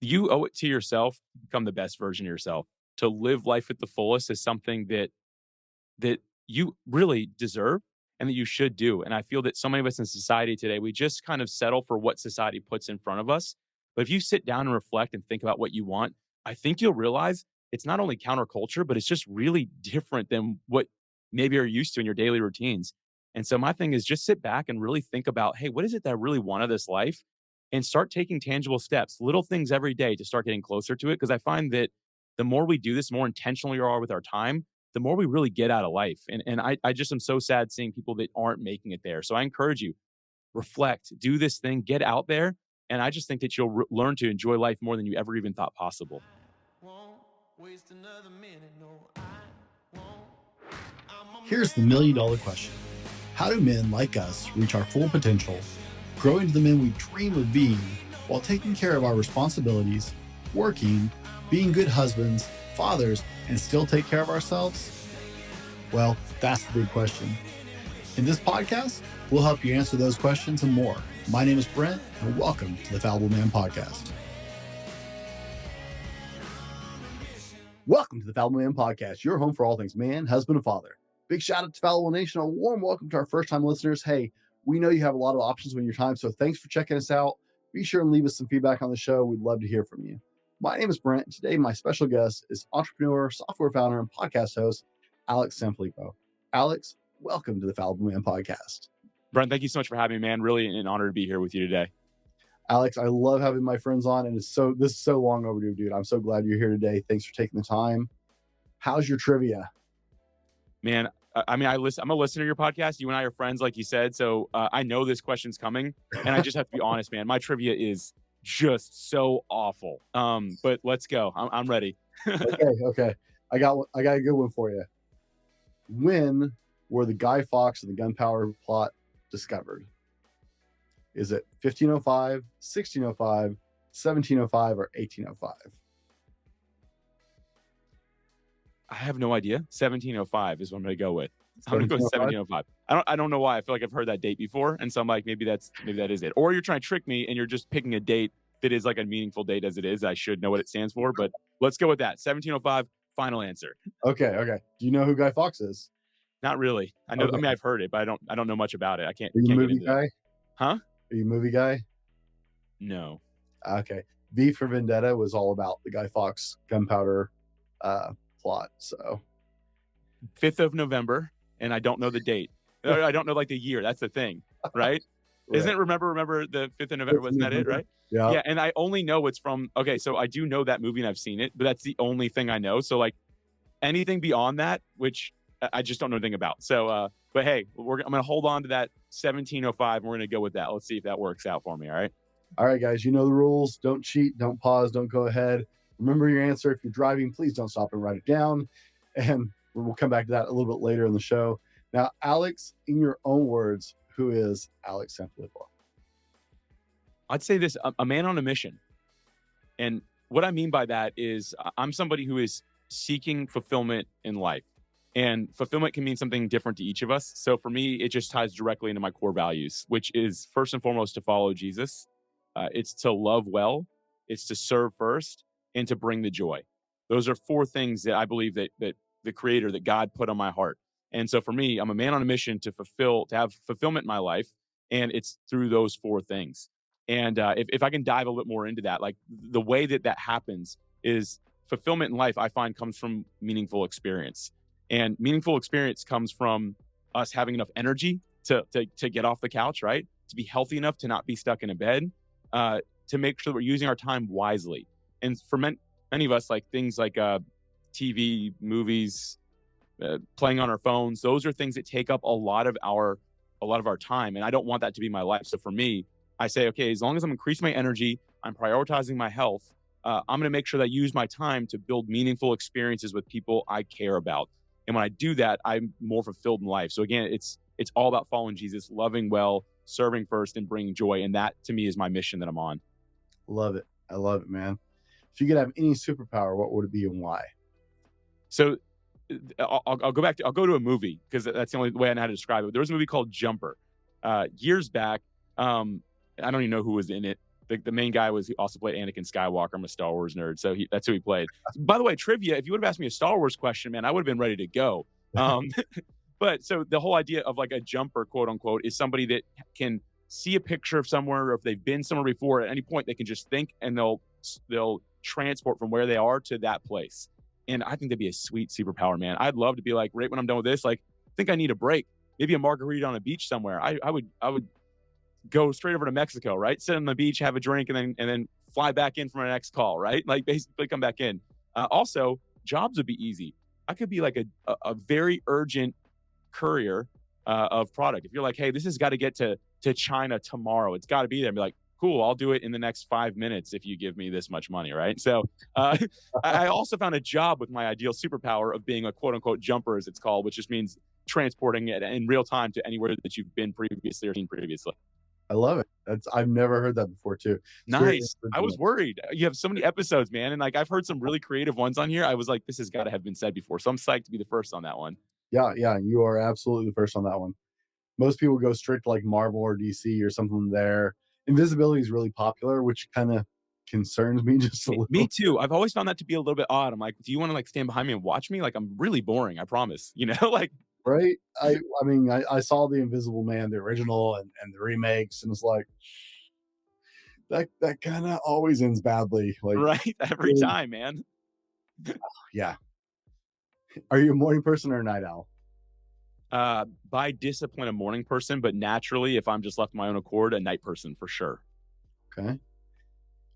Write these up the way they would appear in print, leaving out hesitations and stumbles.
you owe it to yourself to become the best version of yourself. To live life at the fullest is something that you really deserve and that you should do. And I feel that so many of us in society today, we just kind of settle for what society puts in front of us. But if you sit down and reflect and think about what you want, I think you'll realize it's not only counterculture, but it's just really different than what maybe you're used to in your daily routines. And so my thing is just sit back and really think about, hey, what is it that I really want of this life? And start taking tangible steps, little things every day to start getting closer to it. Because I find that the more we do this, the more intentional we are with our time, the more we really get out of life. And I just am so sad seeing people that aren't making it there. So I encourage you, reflect, do this thing, get out there. And I just think that you'll learn to enjoy life more than you ever even thought possible. Won't waste another minute, no, I won't. I'm a Here's the man million-dollar question. How do men like us reach our full potential, grow into the men we dream of being, while taking care of our responsibilities, working, being good husbands, fathers, and still take care of ourselves? Well, that's the big question. In this podcast, we'll help you answer those questions and more. My name is Brent, and welcome to the Fallible Man Podcast. Welcome to the Fallible Man Podcast, your home for all things man, husband, and father. Big shout out to Fallible Nation. A warm welcome to our first-time listeners. Hey, we know you have a lot of options with your time, so thanks for checking us out. Be sure and leave us some feedback on the show. We'd love to hear from you. My name is Brent. Today, my special guest is entrepreneur, software founder, and podcast host, Alex Sanfilippo. Alex, welcome to the Fallible Man Podcast. Brent, thank you so much for having me, man. Really an honor to be here with you today. Alex, I love having my friends on, and this is so long overdue, dude. I'm so glad you're here today. Thanks for taking the time. How's your trivia? Man, I'm a listener to your podcast. You and I are friends, like you said. So I know this question's coming, and I just have to be honest, man. My trivia is just so awful. But let's go. I'm ready. Okay. I got a good one for you. When were the Guy Fawkes and the gunpowder plot discovered? Is it 1505, 1605, 1705, or 1805? I have no idea. 1705 is what I'm going to go with. I'm going to go with 1705. I don't know why. I feel like I've heard that date before, and so I'm like, maybe that is it. Or you're trying to trick me, and you're just picking a date that is like a meaningful date as it is. I should know what it stands for, but let's go with that. 1705. Final answer. Okay. Do you know who Guy Fawkes is? Not really. I know. Okay. I mean, I've heard it, but I don't know much about it. I can't. Are you a can't movie get into guy? it. Huh? Are you a movie guy? No. Okay. V for Vendetta was all about the Guy Fawkes gunpowder plot. So 5th of November, and I don't know the date. I don't know like the year. That's the thing, right? Right. Isn't it remember the 5th of November? Wasn't that it, right? Yeah. Yeah, and I only know it's from, okay, so I do know that movie and I've seen it, but that's the only thing I know. So like anything beyond that, which I just don't know anything about. So, but hey, I'm going to hold on to that 1705 and we're going to go with that. Let's see if that works out for me. All right. All right, guys, you know the rules. Don't cheat. Don't pause. Don't go ahead. Remember your answer. If you're driving, please don't stop and write it down. And we'll come back to that a little bit later in the show. Now, Alex, in your own words, who is Alex Sanfilippo? I'd say this, a man on a mission. And what I mean by that is I'm somebody who is seeking fulfillment in life. And fulfillment can mean something different to each of us. So for me, it just ties directly into my core values, which is first and foremost to follow Jesus. It's to love well, it's to serve first, and to bring the joy. Those are 4 things that I believe that the Creator, that God put on my heart. And so for me, I'm a man on a mission to have fulfillment in my life, and it's through those 4 things. And if I can dive a little bit more into that, like the way that happens is fulfillment in life, I find comes from meaningful experience. And meaningful experience comes from us having enough energy to get off the couch, right? To be healthy enough to not be stuck in a bed, to make sure that we're using our time wisely. And for many of us, like things like TV, movies, playing on our phones, those are things that take up a lot of our time. And I don't want that to be my life. So for me, I say, okay, as long as I'm increasing my energy, I'm prioritizing my health, I'm going to make sure that I use my time to build meaningful experiences with people I care about. And when I do that, I'm more fulfilled in life. So again, it's all about following Jesus, loving well, serving first, and bringing joy. And that to me is my mission that I'm on. Love it. I love it, man. If you could have any superpower, what would it be and why? So I'll go to a movie because that's the only way I know how to describe it. There was a movie called Jumper years back. I don't even know who was in it, the main guy was he also played Anakin Skywalker. I'm a Star Wars nerd, so that's who he played. By the way, trivia: if you would have asked me a Star Wars question, man, I would have been ready to go. Um, but so the whole idea of like a jumper, quote unquote, is somebody that can see a picture of somewhere, or if they've been somewhere before, at any point they can just think and they'll transport from where they are to that place. And I think that'd be a sweet superpower, man. I'd love to be like, right when I'm done with this, like, I think I need a break, maybe a margarita on a beach somewhere. I would go straight over to Mexico, right? Sit on the beach, have a drink, and then fly back in from my next call, right? Like basically come back in. Also, jobs would be easy. I could be like a very urgent courier of product. If you're like, hey, this has got to get to China tomorrow, it's got to be there. And be like, cool, I'll do it in the next 5 minutes if you give me this much money, right? So I also found a job with my ideal superpower of being a quote unquote jumper, as it's called, which just means transporting it in real time to anywhere that you've been previously or seen previously. I love it. I've never heard that before too. Nice. I was worried. You have so many episodes, man. And like, I've heard some really creative ones on here. I was like, this has got to have been said before. So I'm psyched to be the first on that one. Yeah, you are absolutely the first on that one. Most people go straight to like Marvel or DC or something there. Invisibility is really popular, which kind of concerns me just a little. Me too. I've always found that to be a little bit odd. I'm like, do you want to like stand behind me and watch me? Like, I'm really boring. I promise. Like. Right? I mean, I saw the Invisible Man, the original and the remakes, and it's like that kind of always ends badly. Like, right, every time, man. Yeah. Are you a morning person or a night owl? By discipline, a morning person, but naturally, if I'm just left to my own accord, a night person for sure. Okay.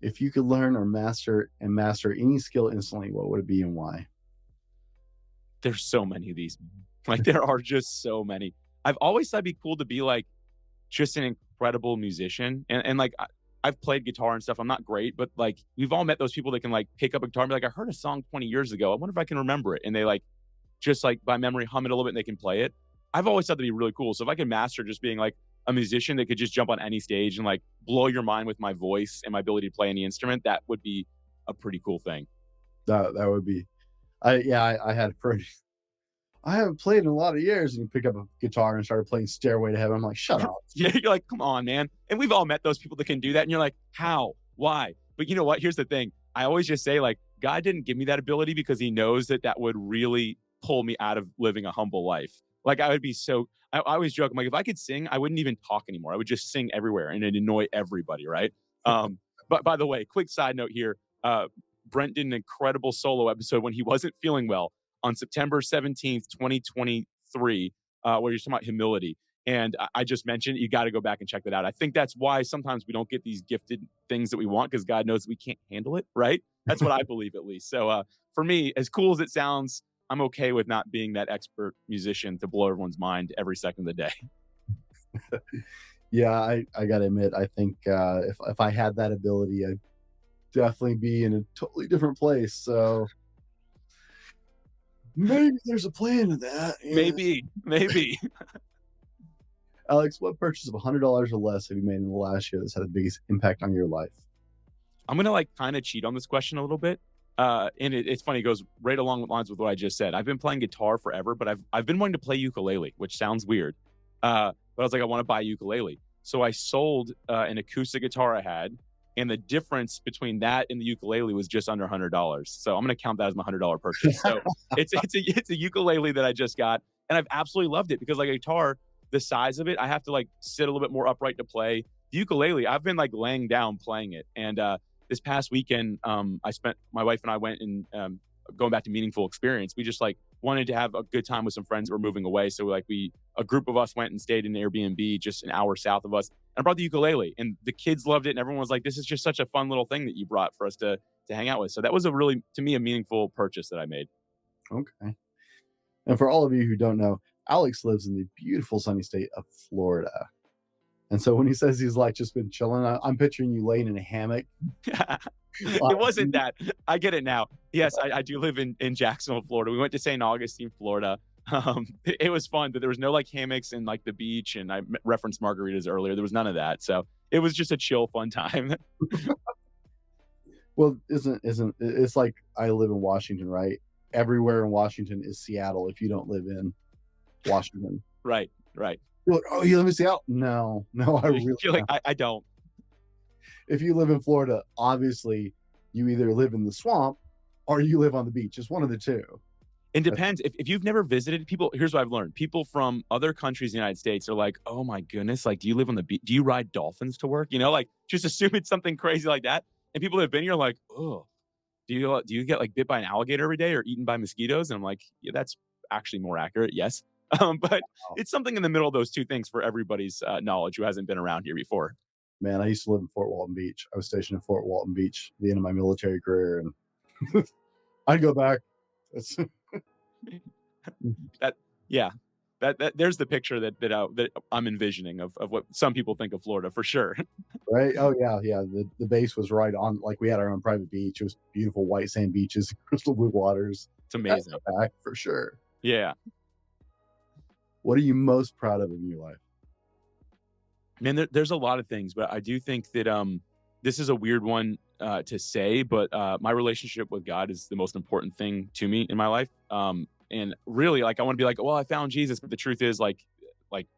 If you could learn or master any skill instantly, what would it be and why? There's so many of these. Like, there are just so many. I've always thought it'd be cool to be like just an incredible musician. And like, I've played guitar and stuff. I'm not great, but like, we've all met those people that can like pick up a guitar and be like, I heard a song 20 years ago. I wonder if I can remember it. And they like, just like by memory, hum it a little bit and they can play it. I've always thought that'd be really cool. So if I could master just being like a musician that could just jump on any stage and like blow your mind with my voice and my ability to play any instrument, that would be a pretty cool thing. That would be, I haven't played in a lot of years, and you pick up a guitar and started playing Stairway to Heaven. I'm like, shut up. Yeah, you're like, come on, man. And we've all met those people that can do that. And you're like, how? Why? But you know what? Here's the thing. I always just say, like, God didn't give me that ability because he knows that would really pull me out of living a humble life. Like, I would be I always joke, I'm like, if I could sing, I wouldn't even talk anymore. I would just sing everywhere and it'd annoy everybody, right? But by the way, quick side note here. Brent did an incredible solo episode when he wasn't feeling well on September 17th, 2023, where you're talking about humility. And I just mentioned, you got to go back and check that out. I think that's why sometimes we don't get these gifted things that we want, because God knows we can't handle it, right? That's what I believe, at least. So for me, as cool as it sounds, I'm okay with not being that expert musician to blow everyone's mind every second of the day. Yeah, I got to admit, I think if I had that ability, I'd definitely be in a totally different place. So maybe there's a plan to that. Yeah. Maybe. Alex, what purchase of $100 or less have you made in the last year that's had the biggest impact on your life? I'm going to like kind of cheat on this question a little bit. And it's funny, it goes right along the lines with what I just said. I've been playing guitar forever, but I've been wanting to play ukulele, which sounds weird. But I was like, I want to buy a ukulele. So I sold an acoustic guitar I had, and the difference between that and the ukulele was just under $100. So I'm going to count that as my $100 purchase. So it's a ukulele that I just got, and I've absolutely loved it because like a guitar, the size of it, I have to like sit a little bit more upright to play. The ukulele, I've been like laying down playing it. And this past weekend, my wife and I went and going back to meaningful experience. We just like wanted to have a good time with some friends that were moving away. So like a group of us went and stayed in an Airbnb just an hour south of us. And I brought the ukulele, and the kids loved it. And everyone was like, this is just such a fun little thing that you brought for us to hang out with. So that was a really, to me, a meaningful purchase that I made. Okay. And for all of you who don't know, Alex lives in the beautiful sunny state of Florida. And so when he says he's like just been chilling, I'm picturing you laying in a hammock. It wasn't that. I get it now. Yes, I do live in Jacksonville, Florida. We went to St. Augustine, Florida. It was fun, but there was no like hammocks and like the beach. And I referenced margaritas earlier. There was none of that. So it was just a chill, fun time. Well, it's like I live in Washington, right? Everywhere in Washington is Seattle if you don't live in Washington. Right. You're like, oh, you live in Seattle? No, I really You're like, I don't. if you live in Florida, obviously you either live in the swamp or you live on the beach. It's one of the two. It depends. If you've never visited, people, here's what I've learned. People from other countries in the United States are like, oh my goodness, like, do you live on the beach? Do you ride dolphins to work? Like, just assume it's something crazy like that. And people that have been here are like, oh, do you get like bit by an alligator every day or eaten by mosquitoes? And I'm like, yeah, that's actually more accurate. Yes. But Wow. it's something in the middle of those two things for everybody's knowledge who hasn't been around here before. Man, I used to live in Fort Walton Beach. I was stationed in Fort Walton Beach at the end of my military career, and I'd go back. It's, That, yeah, that there's the picture that I'm envisioning of what some people think of Florida for sure. right? Oh yeah, yeah. The base was right on. Like we had our own private beach. It was beautiful white sand beaches, crystal blue waters. It's amazing. I'd go back for sure. Yeah. What are you most proud of in your life? Man, there's a lot of things, but I do think that this is a weird one to say, but my relationship with God is the most important thing to me in my life. And really, like, I want to be like, well, I found Jesus, but the truth is, like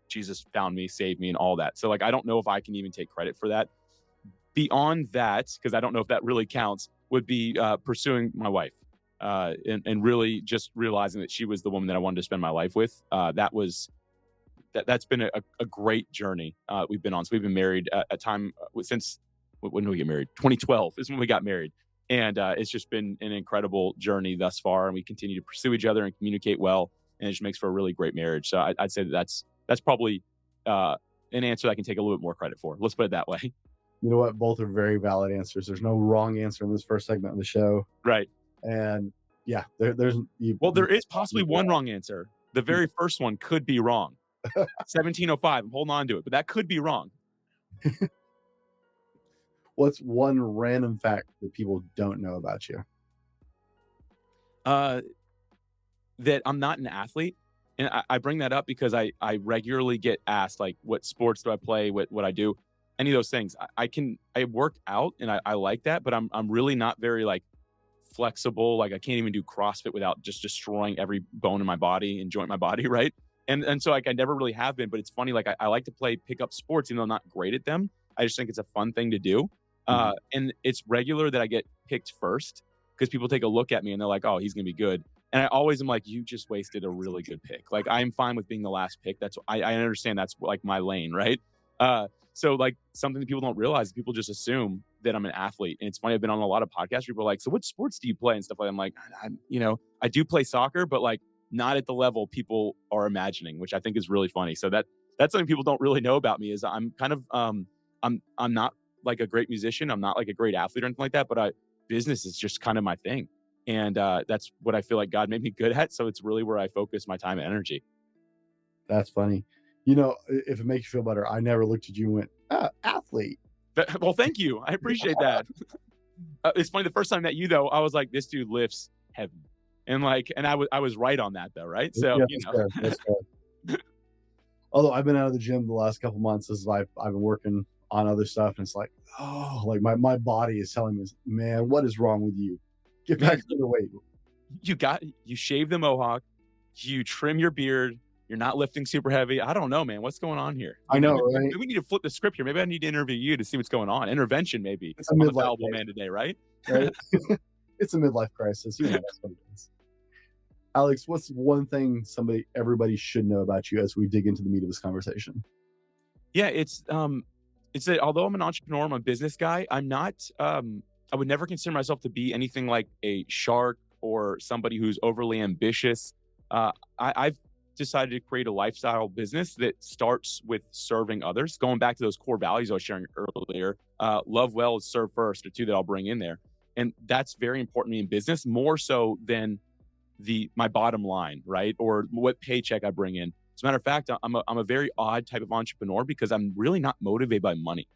Jesus found me, saved me, and all that. So, like, I don't know if I can even take credit for that. Beyond that, because I don't know if that really counts, would be pursuing my wife and really just realizing that she was the woman that I wanted to spend my life with. That's been a great journey we've been on. So we've been married a time since, when did we get married? 2012 is when we got married. And it's just been an incredible journey thus far. And we continue to pursue each other and communicate well. And it just makes for a really great marriage. So I'd say that's probably an answer that I can take a little bit more credit for. Let's put it that way. You know what? Both are very valid answers. There's no wrong answer in this first segment of the show. Right. And yeah, there is possibly one wrong answer. The very first one could be wrong. 1705. I'm holding on to it, but that could be wrong. What's one random fact that people don't know about you? That I'm not an athlete. And I bring that up because I regularly get asked, like, what sports do I play? What I do? Any of those things. I work out and I like that, but I'm really not very like flexible. Like, I can't even do CrossFit without just destroying every bone in my body and joint in my body, right? And so, like, I never really have been, but it's funny. Like, I like to pick up sports, even though I'm not great at them. I just think it's a fun thing to do. And it's regular that I get picked first because people take a look at me and they're like, oh, he's going to be good. And I always am like, you just wasted a really good pick. Like, I'm fine with being the last pick. I understand that's like my lane, right? So, like, something that people don't realize is people just assume that I'm an athlete. And it's funny, I've been on a lot of podcasts. People are like, so what sports do you play and stuff like that? I'm like, I do play soccer, but like not at the level people are imagining, which I think is really funny. So that's something people don't really know about me is I'm kind of, I'm not like a great musician. I'm not like a great athlete or anything like that, but business is just kind of my thing. And that's what I feel like God made me good at. So it's really where I focus my time and energy. That's funny. If it makes you feel better, I never looked at you and went, athlete. Well, thank you. I appreciate that. It's funny. The first time I met you, though, I was like, this dude lifts heavy. And I was right on that, though, right? So, Yeah, that's fair. Although I've been out of the gym the last couple months, as I've been working on other stuff, and it's like, oh, like my body is telling me, man, what is wrong with you? Get back to the weight. You shave the mohawk, you trim your beard, you're not lifting super heavy. I don't know, man. What's going on here? I know, right? Maybe we need to flip the script here. Maybe I need to interview you to see what's going on. Intervention, maybe. It's a I'm a midlife fallible crisis. man today, right? Right? It's a midlife crisis. That's what it is. Alex, what's one thing everybody should know about you as we dig into the meat of this conversation? Yeah, it's that although I'm an entrepreneur, I'm a business guy. I'm not. I would never consider myself to be anything like a shark or somebody who's overly ambitious. I've decided to create a lifestyle business that starts with serving others. Going back to those core values I was sharing earlier, love well, serve first, are two that I'll bring in there. And that's very important to me in business, more so than my bottom line, right? Or what paycheck I bring in. As a matter of fact, I'm a very odd type of entrepreneur because I'm really not motivated by money.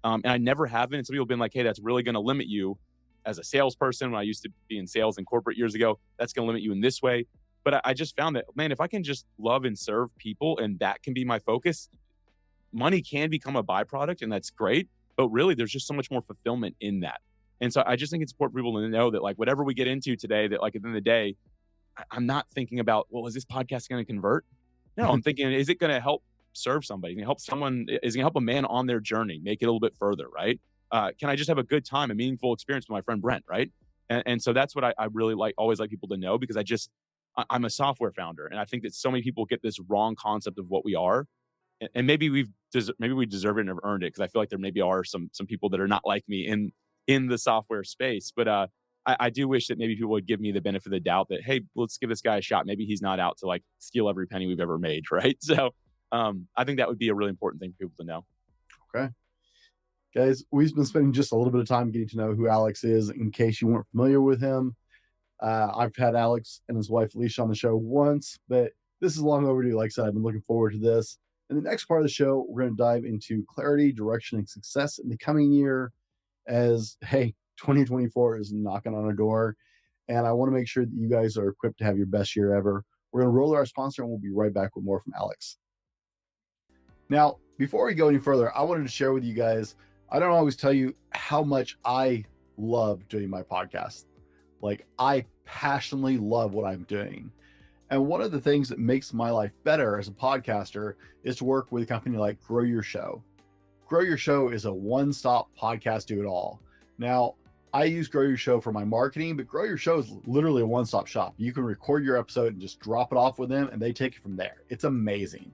And I never have been. And some people have been like, hey, that's really going to limit you as a salesperson. When I used to be in sales and corporate years ago, that's going to limit you in this way. But I just found that, man, if I can just love and serve people and that can be my focus, money can become a byproduct and that's great. But really, there's just so much more fulfillment in that. And so I just think it's important for people to know that, like, whatever we get into today, that, like, at the end of the day, I'm not thinking about, well, is this podcast going to convert? No, I'm thinking, is it going to help serve somebody? Is it going to help someone? Is it going to help a man on their journey, make it a little bit further, right? can I just have a good time, a meaningful experience with my friend Brent, right? And so that's what I really always like people to know, because I'm a software founder, and I think that so many people get this wrong concept of what we are, and maybe maybe we deserve it and have earned it, because I feel like there maybe are some people that are not like me in the software space, but I do wish that maybe people would give me the benefit of the doubt that, hey, let's give this guy a shot. Maybe he's not out to like steal every penny we've ever made, right? So I think that would be a really important thing for people to know. Okay. Guys, we've been spending just a little bit of time getting to know who Alex is in case you weren't familiar with him. I've had Alex and his wife Alicia on the show once, but this is long overdue. Like I said, I've been looking forward to this. In the next part of the show, we're going to dive into clarity, direction, and success in the coming year, as, hey, 2024 is knocking on our door, and I want to make sure that you guys are equipped to have your best year ever. We're going to roll our sponsor, and we'll be right back with more from Alex. Now, before we go any further, I wanted to share with you guys, I don't always tell you how much I love doing my podcast. Like, I passionately love what I'm doing. And one of the things that makes my life better as a podcaster is to work with a company like Grow Your Show. Grow Your Show is a one-stop podcast do-it-all. Now, I use Grow Your Show for my marketing, but Grow Your Show is literally a one-stop shop. You can record your episode and just drop it off with them, and they take it from there. It's amazing.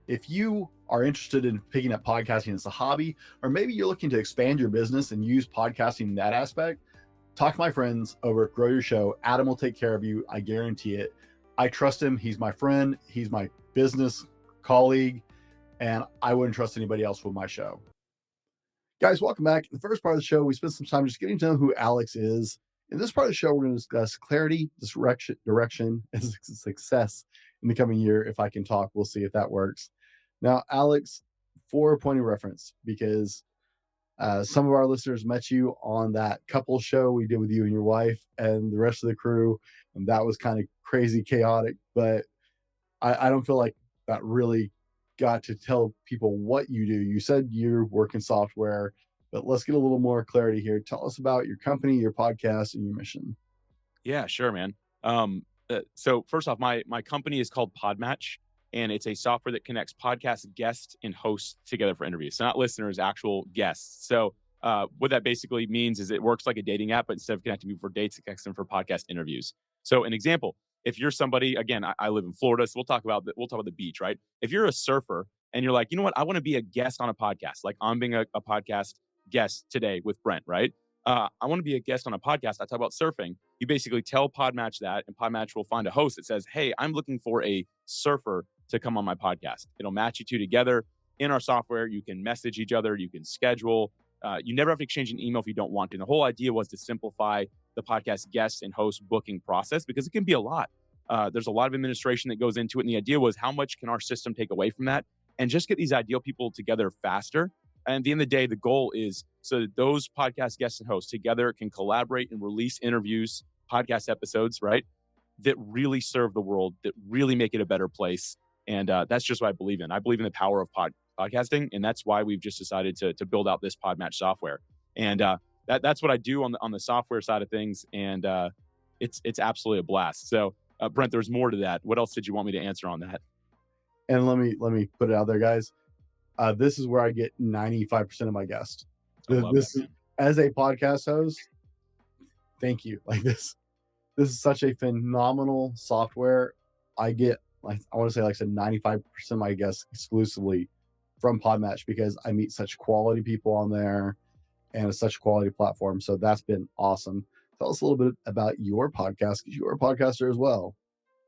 If you are interested in picking up podcasting as a hobby, or maybe you're looking to expand your business and use podcasting in that aspect, talk to my friends over at Grow Your Show. Adam will take care of you. I guarantee it. I trust him. He's my friend. He's my business colleague, and I wouldn't trust anybody else with my show. Guys, welcome back. In the first part of the show, we spent some time just getting to know who Alex is. In this part of the show, we're going to discuss clarity, direction, and success in the coming year. If I can talk, we'll see if that works. Now, Alex, for a point of reference, because some of our listeners met you on that couple show we did with you and your wife and the rest of the crew, and that was kind of crazy chaotic, but I don't feel like that really got to tell people what you do. You said you work in software, but let's get a little more clarity here. Tell us about your company, your podcast, and your mission. Yeah, sure, man. So first off, my company is called Podmatch, and it's a software that connects podcast guests and hosts together for interviews. So not listeners, actual guests. So what that basically means is it works like a dating app, but instead of connecting people for dates, it connects them for podcast interviews. So an example, if you're somebody, again, I live in Florida, so we'll talk about the beach, right? If you're a surfer and you're like, you know what, I want to be a guest on a podcast, like I'm being a podcast guest today with Brent, right? I want to be a guest on a podcast. I talk about surfing. You basically tell Podmatch that, and Podmatch will find a host that says, hey, I'm looking for a surfer to come on my podcast. It'll match you two together in our software. You can message each other. You can schedule. You never have to exchange an email if you don't want to. And the whole idea was to simplify the podcast guest and host booking process, because it can be a lot. There's a lot of administration that goes into it. And the idea was, how much can our system take away from that and just get these ideal people together faster? And at the end of the day, the goal is so that those podcast guests and hosts together can collaborate and release interviews, podcast episodes, right, that really serve the world, that really make it a better place. And that's just what I believe in. I believe in the power of podcasting, and that's why we've just decided to build out this Podmatch software. And that's what I do on the software side of things, and it's absolutely a blast. So, Brent, there's more to that. What else did you want me to answer on that? And let me put it out there, guys. This is where I get 95% of my guests. This is, as a podcast host, thank you. Like this is such a phenomenal software. I get, like, I want to say, like I said, 95% of my guests exclusively from Podmatch, because I meet such quality people on there and it's such a quality platform. So that's been awesome. Tell us a little bit about your podcast, because you're a podcaster as well.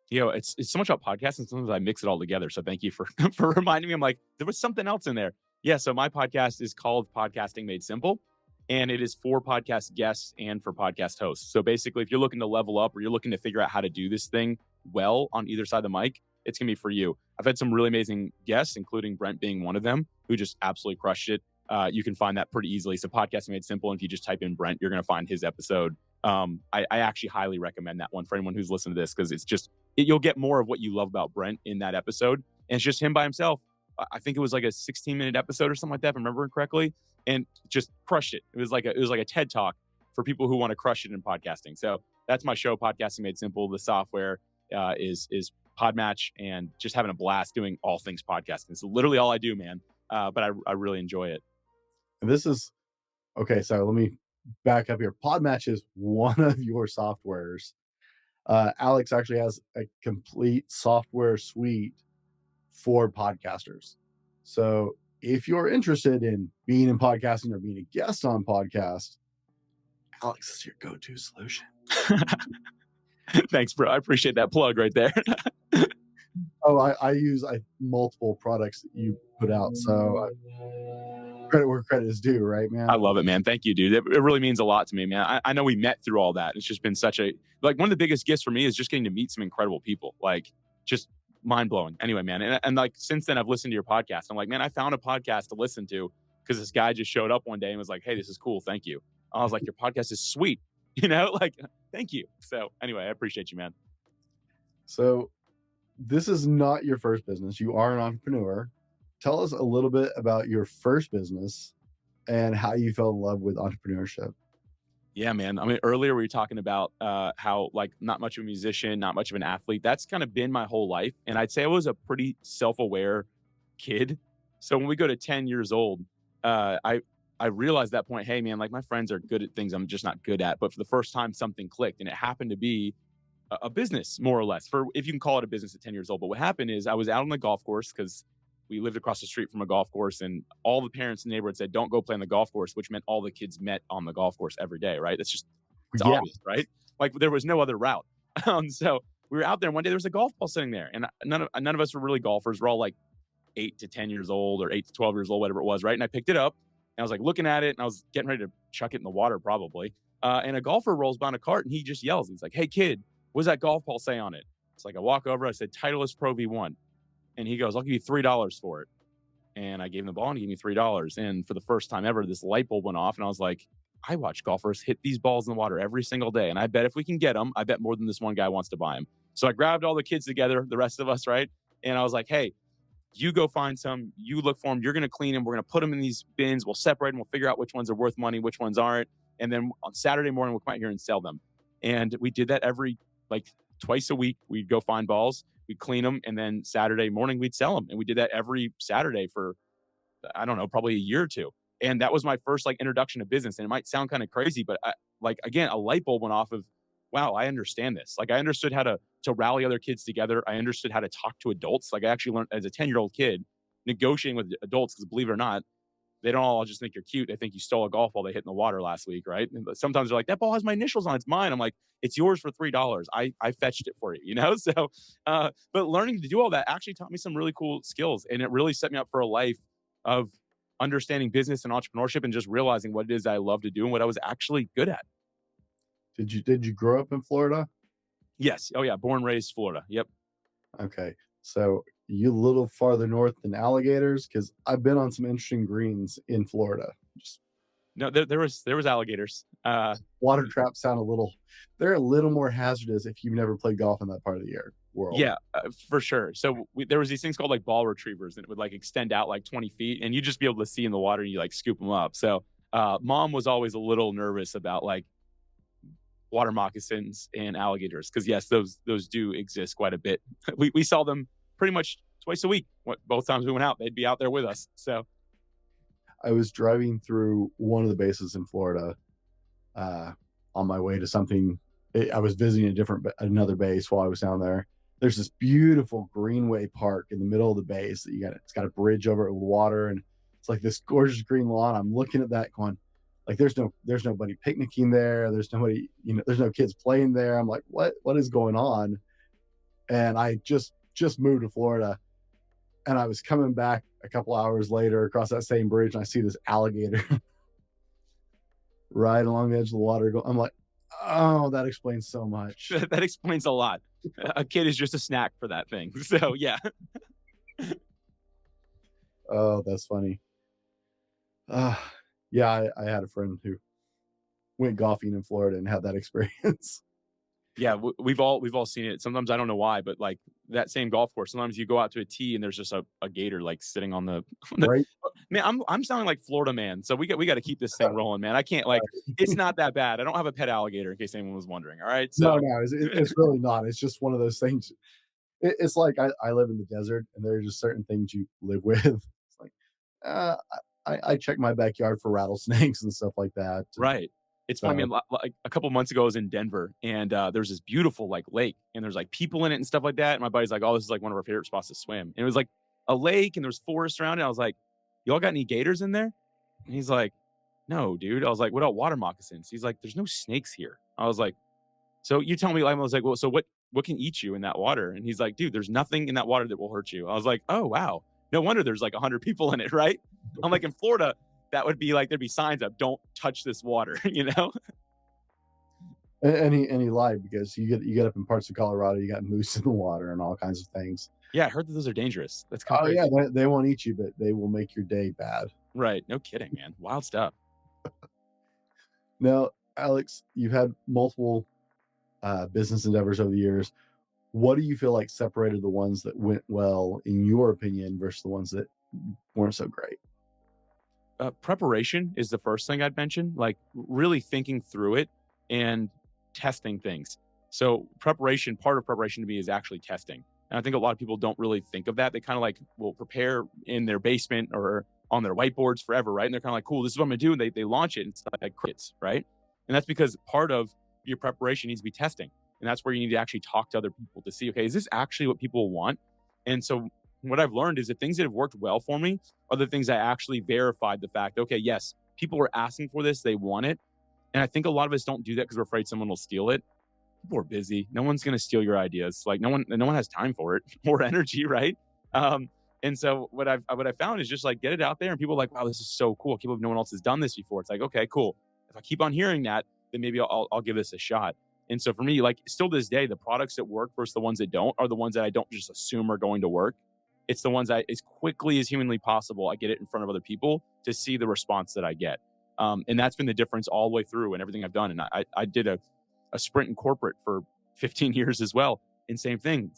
You know, it's so much about podcasting. Sometimes I mix it all together. So thank you for for reminding me. I'm like, there was something else in there. Yeah. So my podcast is called Podcasting Made Simple, and it is for podcast guests and for podcast hosts. So basically, if you're looking to level up or you're looking to figure out how to do this thing well on either side of the mic, it's going to be for you. I've had some really amazing guests, including Brent being one of them, who just absolutely crushed it. You can find that pretty easily. So Podcasting Made Simple, and if you just type in Brent, you're going to find his episode. I actually highly recommend that one for anyone who's listening to this, because it's just, you'll get more of what you love about Brent in that episode. And it's just him by himself. I think it was like a 16-minute episode or something like that, if I'm remembering correctly, and just crushed it. It was like a TED talk for people who want to crush it in podcasting. So that's my show, Podcasting Made Simple. The software is Podmatch, and just having a blast doing all things podcasting. It's literally all I do, man. But I really enjoy it. And this is Okay, so let me back up here. Podmatch is one of your softwares. Alex actually has a complete software suite for podcasters. So if you're interested in being in podcasting or being a guest on podcast, Alex is your go-to solution. Thanks, bro. I appreciate that plug right there. Oh, I use multiple products that you put out. So credit where credit is due, right, I man? love it, man. Thank you, dude. It really means a lot to me, man. I know we met through all that. It's just been such a, like, one of the biggest gifts for me is just getting to meet some incredible people. Like, just mind blowing. Anyway, man. And like, since then, I've listened to your podcast. I'm like, man, I found a podcast to listen to because this guy just showed up one day and was like, hey, this is cool. Thank you. I was like, your podcast is sweet. Like, thank you. So, anyway, I appreciate you, man. So this is not your first business. You are an entrepreneur. Tell us a little bit about your first business and how you fell in love with entrepreneurship. Yeah, man. I mean, earlier we were talking about how, like, not much of a musician, not much of an athlete. That's kind of been my whole life. And I'd say I was a pretty self-aware kid. So when we go to 10 years old, I realized at that point, hey, man, like, my friends are good at things I'm just not good at. But for the first time, something clicked, and it happened to be a business, more or less, for, if you can call it a business at 10 years old. But what happened is I was out on the golf course because we lived across the street from a golf course, and all the parents in the neighborhood said, don't go play on the golf course, which meant all the kids met on the golf course every day, right? It's Yeah. obvious, right? Like, there was no other route. So we were out there, and one day there was a golf ball sitting there, and none of us were really golfers. We're all like 8 to 10 years old or 8 to 12 years old, whatever it was, right? And I picked it up, and I was like looking at it, and I was getting ready to chuck it in the water probably. And a golfer rolls by in a cart, and he just yells. He's like, hey, kid, what does that golf ball say on it? It's like, I walk over, I said, Titleist Pro V1. And he goes, I'll give you $3 for it. And I gave him the ball, and he gave me $3. And for the first time ever, this light bulb went off, and I was like, I watch golfers hit these balls in the water every single day. And I bet if we can get them, I bet more than this one guy wants to buy them. So I grabbed all the kids together, the rest of us, right? And I was like, hey, you go find some, you look for them, you're going to clean them, we're going to put them in these bins, we'll separate them, we'll figure out which ones are worth money, which ones aren't. And then on Saturday morning, we'll come out here and sell them. And we did that every, like, twice a week. We'd go find balls, we'd clean them, and then Saturday morning we'd sell them. And we did that every Saturday for, I don't know, probably a year or two. And that was my first, like, introduction to business. And it might sound kind of crazy, but like, again, a light bulb went off of, wow, I understand this. Like, I understood how to rally other kids together. I understood how to talk to adults. Like, I actually learned as a 10-year-old kid negotiating with adults, because believe it or not, they don't all just think you're cute. They think you stole a golf ball they hit in the water last week, right? And sometimes they're like, that ball has my initials on it. It's mine. I'm like, it's yours for $3. I fetched it for you. So, but learning to do all that actually taught me some really cool skills. And it really set me up for a life of understanding business and entrepreneurship, and just realizing what it is that I love to do and what I was actually good at. Did you grow up in Florida? Yes. Oh, yeah. Born, raised Florida. Yep. Okay. So you a little farther north than alligators? Because I've been on some interesting greens in Florida. Just No, there was alligators. water traps sound they're a little more hazardous if you've never played golf in that part of the world. Yeah, for sure. So there was these things called, like, ball retrievers, and it would, like, extend out like 20 feet, and you'd just be able to see in the water, and you, like, scoop them up. So mom was always a little nervous about, like, water moccasins and alligators, because yes, those do exist quite a bit. We saw them pretty much twice a week. Both times we went out, they'd be out there with us. So I was driving through one of the bases in Florida on my way to something. I was visiting another base while I was down there. There's this beautiful greenway park in the middle of the base that it's got a bridge over it with water, and it's like this gorgeous green lawn. I'm looking at that going, like, there's nobody picnicking there. There's nobody, there's no kids playing there. I'm like, what is going on? And I just moved to Florida, and I was coming back a couple hours later across that same bridge, and I see this alligator right along the edge of the water. I'm like, oh, that explains so much. that explains a lot. A kid is just a snack for that thing. So yeah. Oh, that's funny. Yeah, I had a friend who went golfing in Florida and had that experience. Yeah, we've all seen it. Sometimes I don't know why, but, like, that same golf course, sometimes you go out to a tee and there's just a gator, like, sitting on the, Right? man. I'm sounding like Florida man, so we got to keep this thing rolling, man. I can't, like, it's not that bad. I don't have a pet alligator, in case anyone was wondering. All right, so No, it's really not. It's just one of those things. It's like I live in the desert, and there are just certain things you live with. It's like, I check my backyard for rattlesnakes and stuff like that. Right. It's funny, So man. Like a couple months ago, I was in Denver, and there's this beautiful like lake, and there's like people in it and stuff like that. And my buddy's like, "Oh, this is like one of our favorite spots to swim." And it was like a lake, and there's forest around it. I was like, "Y'all got any gators in there?" And he's like, "No, dude." I was like, "What about water moccasins?" He's like, "There's no snakes here." I was like, "So you tell me?" I was like, "Well, so what can eat you in that water?" And he's like, "Dude, there's nothing in that water that will hurt you." I was like, "Oh wow, no wonder there's like 100 people in it, right?" I'm like, in Florida, that would be like there'd be signs up, "Don't touch this water," you know? and he lied because you get up in parts of Colorado, you got moose in the water and all kinds of things. Yeah, I heard that those are dangerous. That's kind of Oh yeah, crazy. they won't eat you, but they will make your day bad. Right. No kidding, man. Wild stuff. Now, Alex, you've had multiple business endeavors over the years. What do you feel like separated the ones that went well, in your opinion, versus the ones that weren't so great? Preparation is the first thing I'd mention, like really thinking through it and testing things. So preparation, part of preparation to me is actually testing. And I think a lot of people don't really think of that. They kind of like will prepare in their basement or on their whiteboards forever, right? And they're kind of like, cool, this is what I'm gonna do. And they launch it and it's like crickets, right? And that's because part of your preparation needs to be testing. And that's where you need to actually talk to other people to see, okay, is this actually what people want? And so what I've learned is the things that have worked well for me are the things I actually verified the fact, okay, yes, people are asking for this, they want it. And I think a lot of us don't do that because we're afraid someone will steal it. People are busy. No one's going to steal your ideas. Like no one has time for it or energy, right? And so what I found is just like get it out there, and people are like, wow, this is so cool. I can't believe no one else has done this before. It's like, okay, cool. If I keep on hearing that, then maybe I'll give this a shot. And so for me, like still to this day, the products that work versus the ones that don't are the ones that I don't just assume are going to work. It's the ones I, as quickly as humanly possible, I get it in front of other people to see the response that I get. And that's been the difference all the way through and everything I've done. And I did a sprint in corporate for 15 years as well. And same thing.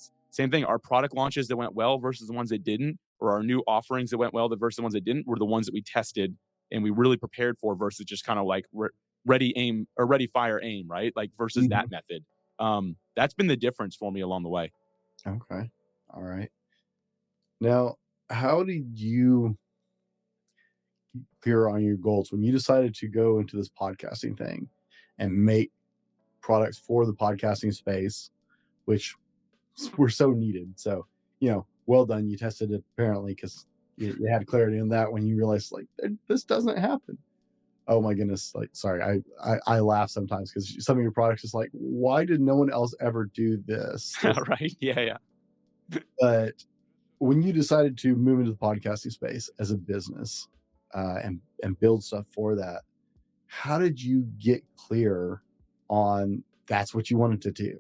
Our product launches that went well versus the ones that didn't, or our new offerings that went well versus the ones that didn't, were the ones that we tested and we really prepared for versus just kind of like ready, aim, or ready, fire, aim, right? Like versus Mhm. that method. That's been the difference for me along the way. Okay. All right. Now, how did you clear on your goals when you decided to go into this podcasting thing and make products for the podcasting space, which were so needed? So, well done. You tested it apparently because you had clarity on that when you realized like this doesn't happen. Oh my goodness! Like, sorry, I laugh sometimes because some of your products is like, why did no one else ever do this? Right? Yeah, yeah. But when you decided to move into the podcasting space as a business and build stuff for that, how did you get clear on that's what you wanted to do?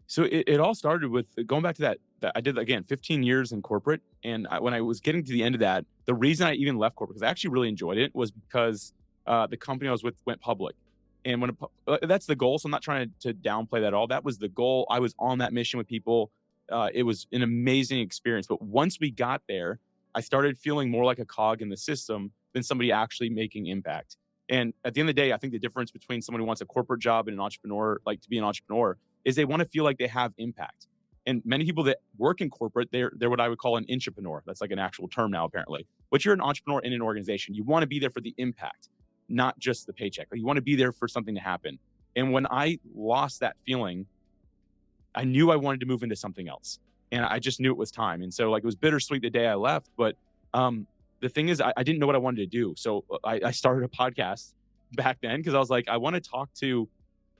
So it all started with going back to that I did again 15 years in corporate, and when I was getting to the end of that, the reason I even left corporate because I actually really enjoyed it was because the company I was with went public, and that's the goal. So I'm not trying to downplay that at all. That was the goal. I was on that mission with people. It was an amazing experience. But once we got there, I started feeling more like a cog in the system than somebody actually making impact. And at the end of the day, I think the difference between someone who wants a corporate job and an entrepreneur, like to be an entrepreneur, is they want to feel like they have impact. And many people that work in corporate, they're what I would call an intrapreneur. That's like an actual term now, apparently. But you're an entrepreneur in an organization. You want to be there for the impact, not just the paycheck. Like you want to be there for something to happen. And when I lost that feeling, I knew I wanted to move into something else. And I just knew it was time. And so like it was bittersweet the day I left. But the thing is, I didn't know what I wanted to do. So I started a podcast back then because I was like, I want to talk to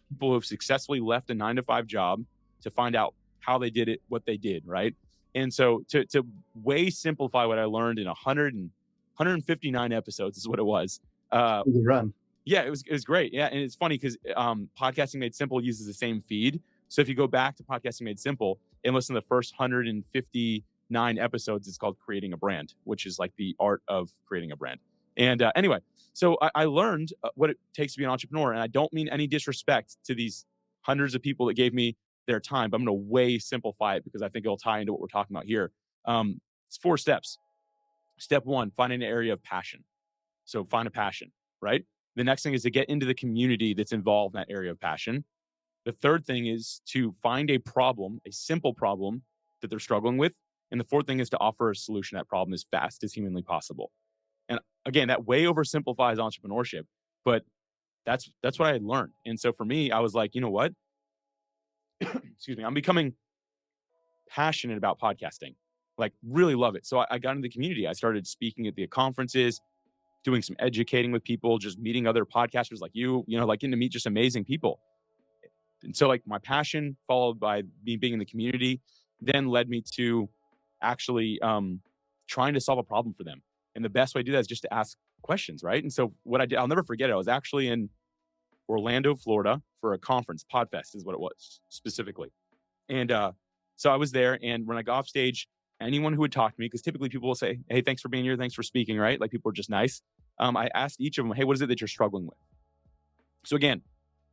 people who have successfully left a 9-to-5 job to find out how they did it, what they did, right? And so to way simplify what I learned in 159 episodes is what it was. Good run. Yeah, it was great. Yeah, and it's funny because Podcasting Made Simple uses the same feed. So if you go back to Podcasting Made Simple and listen to the first 159 episodes, it's called Creating a Brand, which is like the art of creating a brand. And anyway, so I learned what it takes to be an entrepreneur. And I don't mean any disrespect to these hundreds of people that gave me their time, but I'm going to way simplify it because I think it'll tie into what we're talking about here. It's 4 steps. Step 1, find an area of passion. So find a passion, right? The next thing is to get into the community that's involved in that area of passion. The third thing is to find a problem, a simple problem that they're struggling with. And the fourth thing is to offer a solution to that problem as fast as humanly possible. again, that way oversimplifies entrepreneurship, but that's what I had learned. And so for me, I was like, you know what? Excuse me. I'm becoming passionate about podcasting, like really love it. So I got into the community. I started speaking at the conferences, doing some educating with people, just meeting other podcasters like you know, like getting to meet just amazing people. And so like my passion followed by me being in the community then led me to actually trying to solve a problem for them. And the best way to do that is just to ask questions, right? And so what I did, I'll never forget it. I was actually in Orlando, Florida for a conference, Podfest is what it was specifically. And so I was there, and when I got off stage, anyone who would talk to me, because typically people will say, "Hey, thanks for being here, thanks for speaking," right? Like people are just nice. I asked each of them, "Hey, what is it that you're struggling with?" So again,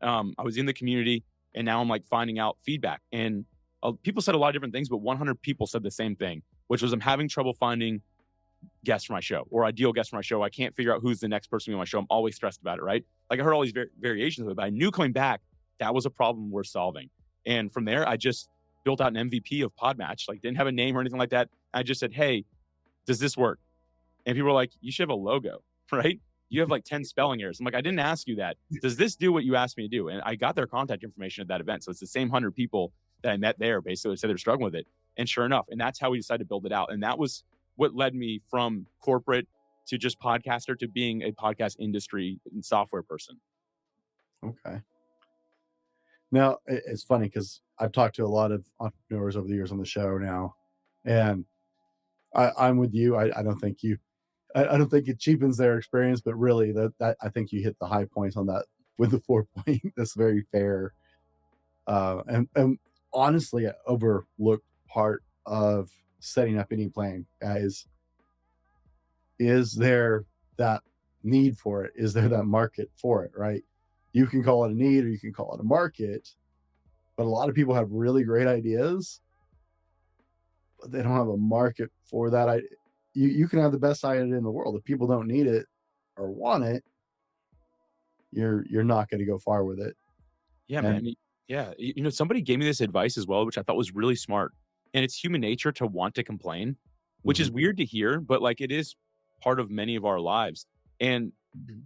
I was in the community, and now I'm like finding out feedback. And people said a lot of different things, but 100 people said the same thing, which was I'm having trouble finding guests for my show or ideal guests for my show. I can't figure out who's the next person on my show. I'm always stressed about it, right? Like I heard all these variations of it, but I knew coming back that was a problem worth solving. And from there, I just built out an MVP of Podmatch. Like didn't have a name or anything like that. I just said, "Hey, does this work?" And people were like, "You should have a logo, right? You have like 10 spelling errors." I'm like, "I didn't ask you that. Does this do what you asked me to do?" And I got their contact information at that event. So it's the same 100 people that I met there basically said they're struggling with it. And sure enough, and that's how we decided to build it out. And that was what led me from corporate to just podcaster to being a podcast industry and software person. Okay. Now it's funny because I've talked to a lot of entrepreneurs over the years on the show now, and I'm with you. I don't think I don't think it cheapens their experience, but really that I think you hit the high points on that with the 4 point. That's very fair. And honestly, an overlooked part of setting up any plan, guys, is there that need for it? Is there that market for it, right? You can call it a need or you can call it a market, but a lot of people have really great ideas, but they don't have a market for that idea. You can have the best idea in the world. If people don't need it or want it, you're not going to go far with it. Yeah, And man. Yeah. You know, somebody gave me this advice as well, which I thought was really smart. And it's human nature to want to complain, which is Mhm. weird to hear, but like it is part of many of our lives. And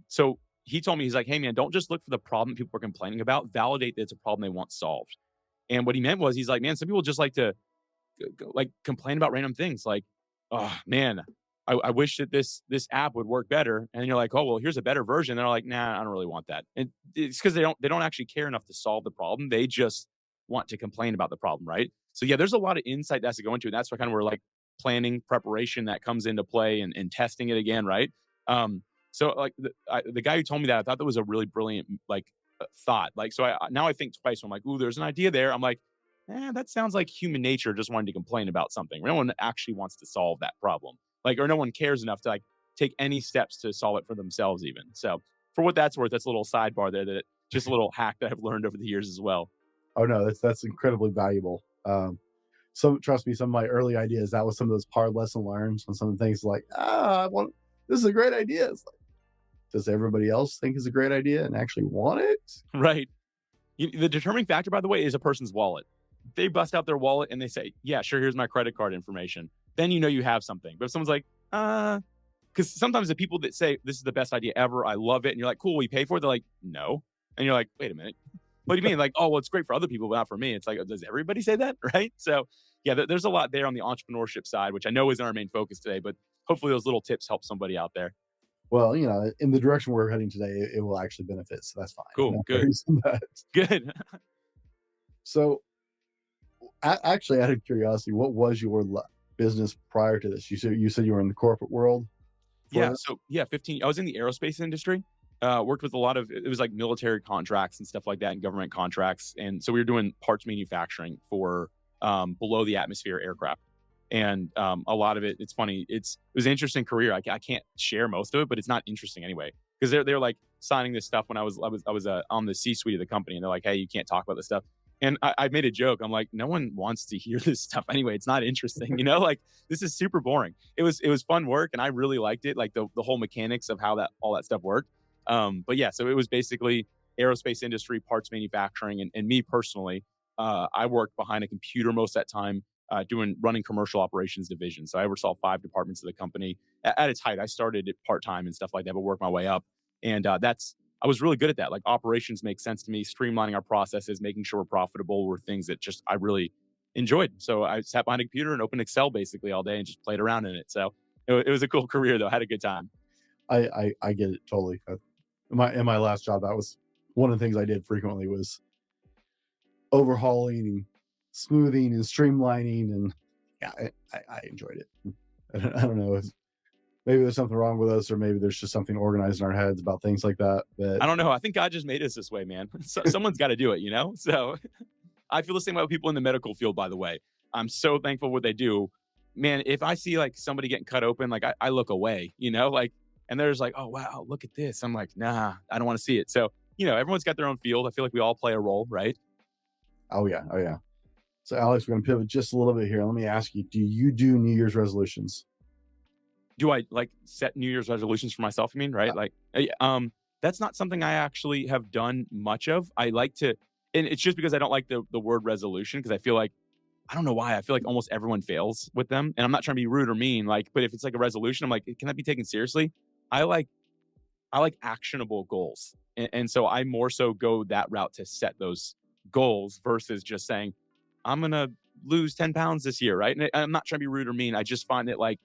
so he told me, he's like, "Hey, man, don't just look for the problem people are complaining about. Validate that it's a problem they want solved." And what he meant was, he's like, "Man, some people just like to like complain about random things like, oh man, I wish that this app would work better." And you're like, "Oh, well, here's a better version." And they're like, "Nah, I don't really want that." And it's because they don't actually care enough to solve the problem. They just want to complain about the problem, right? So yeah, there's a lot of insight that has to go into it. And that's what kind of where like planning, preparation that comes into play and testing it again, right? So like the guy who told me that, I thought that was a really brilliant like thought. Like so now I think twice. I'm like, "Ooh, there's an idea there." I'm like, that sounds like human nature just wanting to complain about something. No one actually wants to solve that problem. Like, or no one cares enough to like take any steps to solve it for themselves even. So for what that's worth, that's a little sidebar there that just a little hack that I've learned over the years as well. Oh no, that's incredibly valuable. So trust me, some of my early ideas, that was some of those hard lesson learns on some of the things like, this is a great idea. It's like, does everybody else think it's a great idea and actually want it? Right. The determining factor, by the way, is a person's wallet. They bust out their wallet and they say, "Yeah, sure, here's my credit card information." Then you know you have something. But if someone's like, because sometimes the people that say, "This is the best idea ever, I love it," and you're like, "Cool, we pay for it," they're like, "No." And you're like, "Wait a minute. What do you mean?" Like, "Oh, well, it's great for other people, but not for me." It's like, does everybody say that? Right. So yeah, there's a lot there on the entrepreneurship side, which I know isn't our main focus today, but hopefully those little tips help somebody out there. Well, in the direction we're heading today, it will actually benefit. So that's fine. Cool. No Good. worries on that. Good. So actually, out of curiosity, what was your business prior to this? You said you were in the corporate world. Yeah. So yeah, 15. I was in the aerospace industry. Worked with a lot of it was like military contracts and stuff like that, and government contracts. And so we were doing parts manufacturing for below the atmosphere aircraft. And a lot of it, it's funny. It was an interesting career. I can't share most of it, but it's not interesting anyway because they're like signing this stuff when I was on the C-suite of the company, and they're like, "Hey, you can't talk about this stuff." And I made a joke. I'm like, "No one wants to hear this stuff anyway. It's not interesting, you know. Like this is super boring." It was fun work, and I really liked it, like the whole mechanics of how that all that stuff worked. But yeah, so it was basically aerospace industry, parts manufacturing, and me personally, I worked behind a computer most of that time, running commercial operations division. So I oversaw 5 departments of the company. At its height, I started it part-time and stuff like that, but worked my way up. And I was really good at that. Like operations make sense to me, streamlining our processes, making sure we're profitable were things that just I really enjoyed. So I sat behind a computer and opened Excel basically all day and just played around in it. So it was a cool career though. I had a good time. I get it totally. In my last job, that was one of the things I did frequently was overhauling and smoothing and streamlining, and yeah, I enjoyed it. I don't know if maybe there's something wrong with us, or maybe there's just something organized in our heads about things like that. But I don't know. I think God just made us this way, man. So, someone's got to do it, you know? So I feel the same way with people in the medical field, by the way. I'm so thankful for what they do. Man, if I see like somebody getting cut open, like I look away, you know, like, and there's like, oh, wow, look at this. I'm like, nah, I don't want to see it. So, you know, everyone's got their own field. I feel like we all play a role, right? oh yeah, oh yeah. So Alex, we're gonna pivot just a little bit here. Let me ask you: do you do New Year's resolutions? Do I like set New Year's resolutions for myself? I mean, right? Like, that's not something I actually have done much of. I like to, and it's just because I don't like the word resolution because I feel like I don't know why. I feel like almost everyone fails with them, and I'm not trying to be rude or mean. Like, but if it's like a resolution, I'm like, can that be taken seriously? I like I like actionable goals, and so I more so go that route to set those goals versus just saying I'm gonna lose 10 pounds this year, right? And I'm not trying to be rude or mean. I just find that like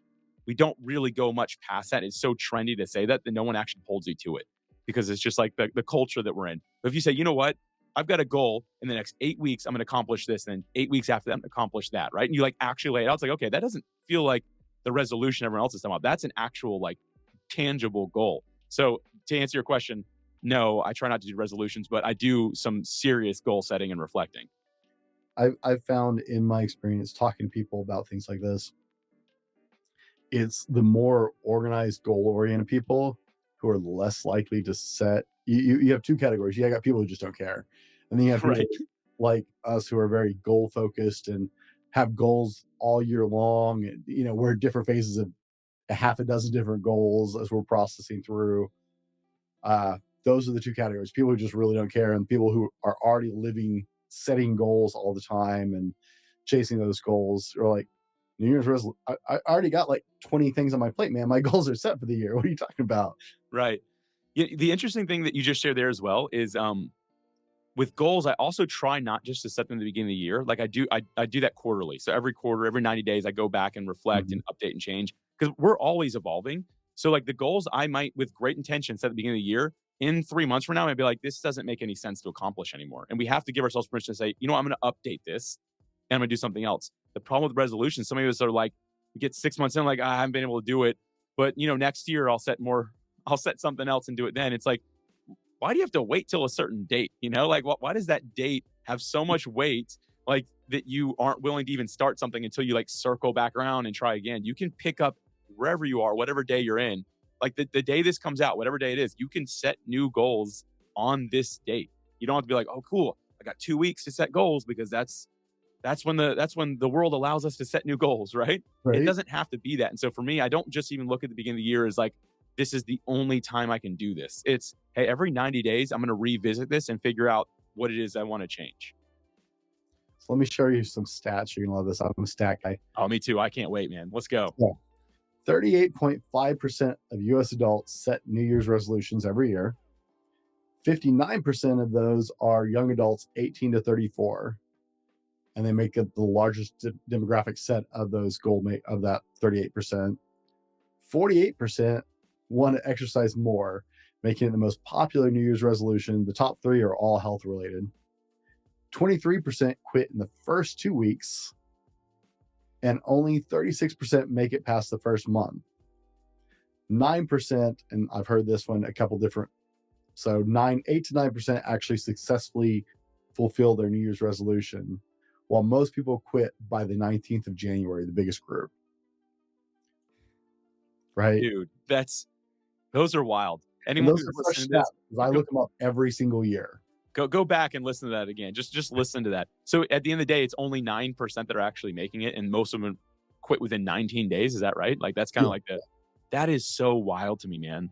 we don't really go much past that. It's so trendy to say that no one actually holds you to it because it's just like the culture that we're in. But if you say, you know what, I've got a goal in the next 8 weeks, I'm going to accomplish this. And then 8 weeks after that, I'm going to accomplish that. Right. And you like actually lay it out. It's like, okay, that doesn't feel like the resolution everyone else is talking about. That's an actual like tangible goal. So to answer your question, no, I try not to do resolutions, but I do some serious goal setting and reflecting. I've found in my experience talking to people about things like this, it's the more organized, goal-oriented people who are less likely to set. You have two categories. You got people who just don't care, and then you have people Right. like us who are very goal-focused and have goals all year long. And we're at different phases of a half a dozen different goals as we're processing through. Those are the two categories: people who just really don't care, and people who are already living, setting goals all the time and chasing those goals. Or like New Year's resolution. I already got like 20 things on my plate, man. My goals are set for the year. What are you talking about? Right. Yeah, the interesting thing that you just shared there as well is with goals, I also try not just to set them at the beginning of the year. Like I do that quarterly. So every quarter, every 90 days, I go back and reflect Mhm. and update and change because we're always evolving. So like the goals I might with great intention set at the beginning of the year, in 3 months from now, I'd be like, this doesn't make any sense to accomplish anymore. And we have to give ourselves permission to say, you know, I'm going to update this and I'm going to do something else. The problem with resolutions, some of us are like, we get 6 months in, like, I haven't been able to do it. But, you know, next year I'll set something else and do it then. It's like, why do you have to wait till a certain date? You know, like why does that date have so much weight, like that you aren't willing to even start something until you like circle back around and try again? You can pick up wherever you are, whatever day you're in. Like the day this comes out, whatever day it is, you can set new goals on this date. You don't have to be like, oh, cool, I got 2 weeks to set goals because that's when the world allows us to set new goals, right? It Right? doesn't have to be that. And so for me, I don't just even look at the beginning of the year as like, this is the only time I can do this. It's, hey, every 90 days, I'm going to revisit this and figure out what it is I want to change. So let me show you some stats. You're gonna love this. I'm a stat guy. Oh, me too. I can't wait, man. Let's go. Yeah. 38.5% of US adults set New Year's resolutions every year. 59% of those are young adults 18 to 34. And they make up the largest demographic set of those of that 38%. 48% want to exercise more, making it the most popular New Year's resolution. The top three are all health related. 23% quit in the first 2 weeks, and only 36% make it past the first month. 9%, and I've heard this one a couple different, so 8 to 9% actually successfully fulfill their New Year's resolution, while most people quit by the 19th of January, the biggest group. Right? Dude, those are wild. And Anyone those who's are fresh listening to stats this, because I go, look them up every single year. go back and listen to that again. Just listen to that. So at the end of the day, it's only 9% that are actually making it, and most of them quit within 19 days. Is that right? Like that's kind of Yeah. like that is so wild to me, man.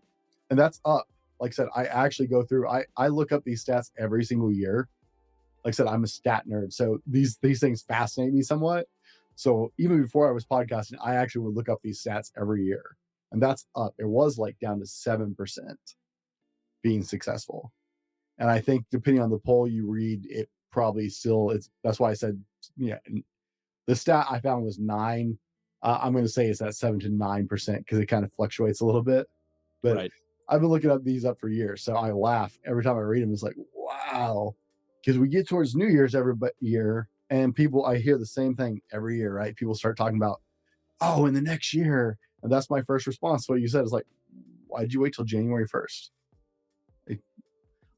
And that's up. Like I said, I actually go through, I look up these stats every single year. Like I said, I'm a stat nerd. So these things fascinate me somewhat. So even before I was podcasting, I actually would look up these stats every year, and that's up. It was like down to 7% being successful. And I think depending on the poll you read, it probably still it's. That's why I said, yeah. The stat I found was 9. I'm going to say it's at 7 to 9% because it kind of fluctuates a little bit. But Right. I've been looking up these up for years, so I laugh every time I read them. It's like, wow, because we get towards New Year's every year, and I hear the same thing every year, right? People start talking about, oh, in the next year, and that's my first response. What you said is like, why did you wait till January 1st?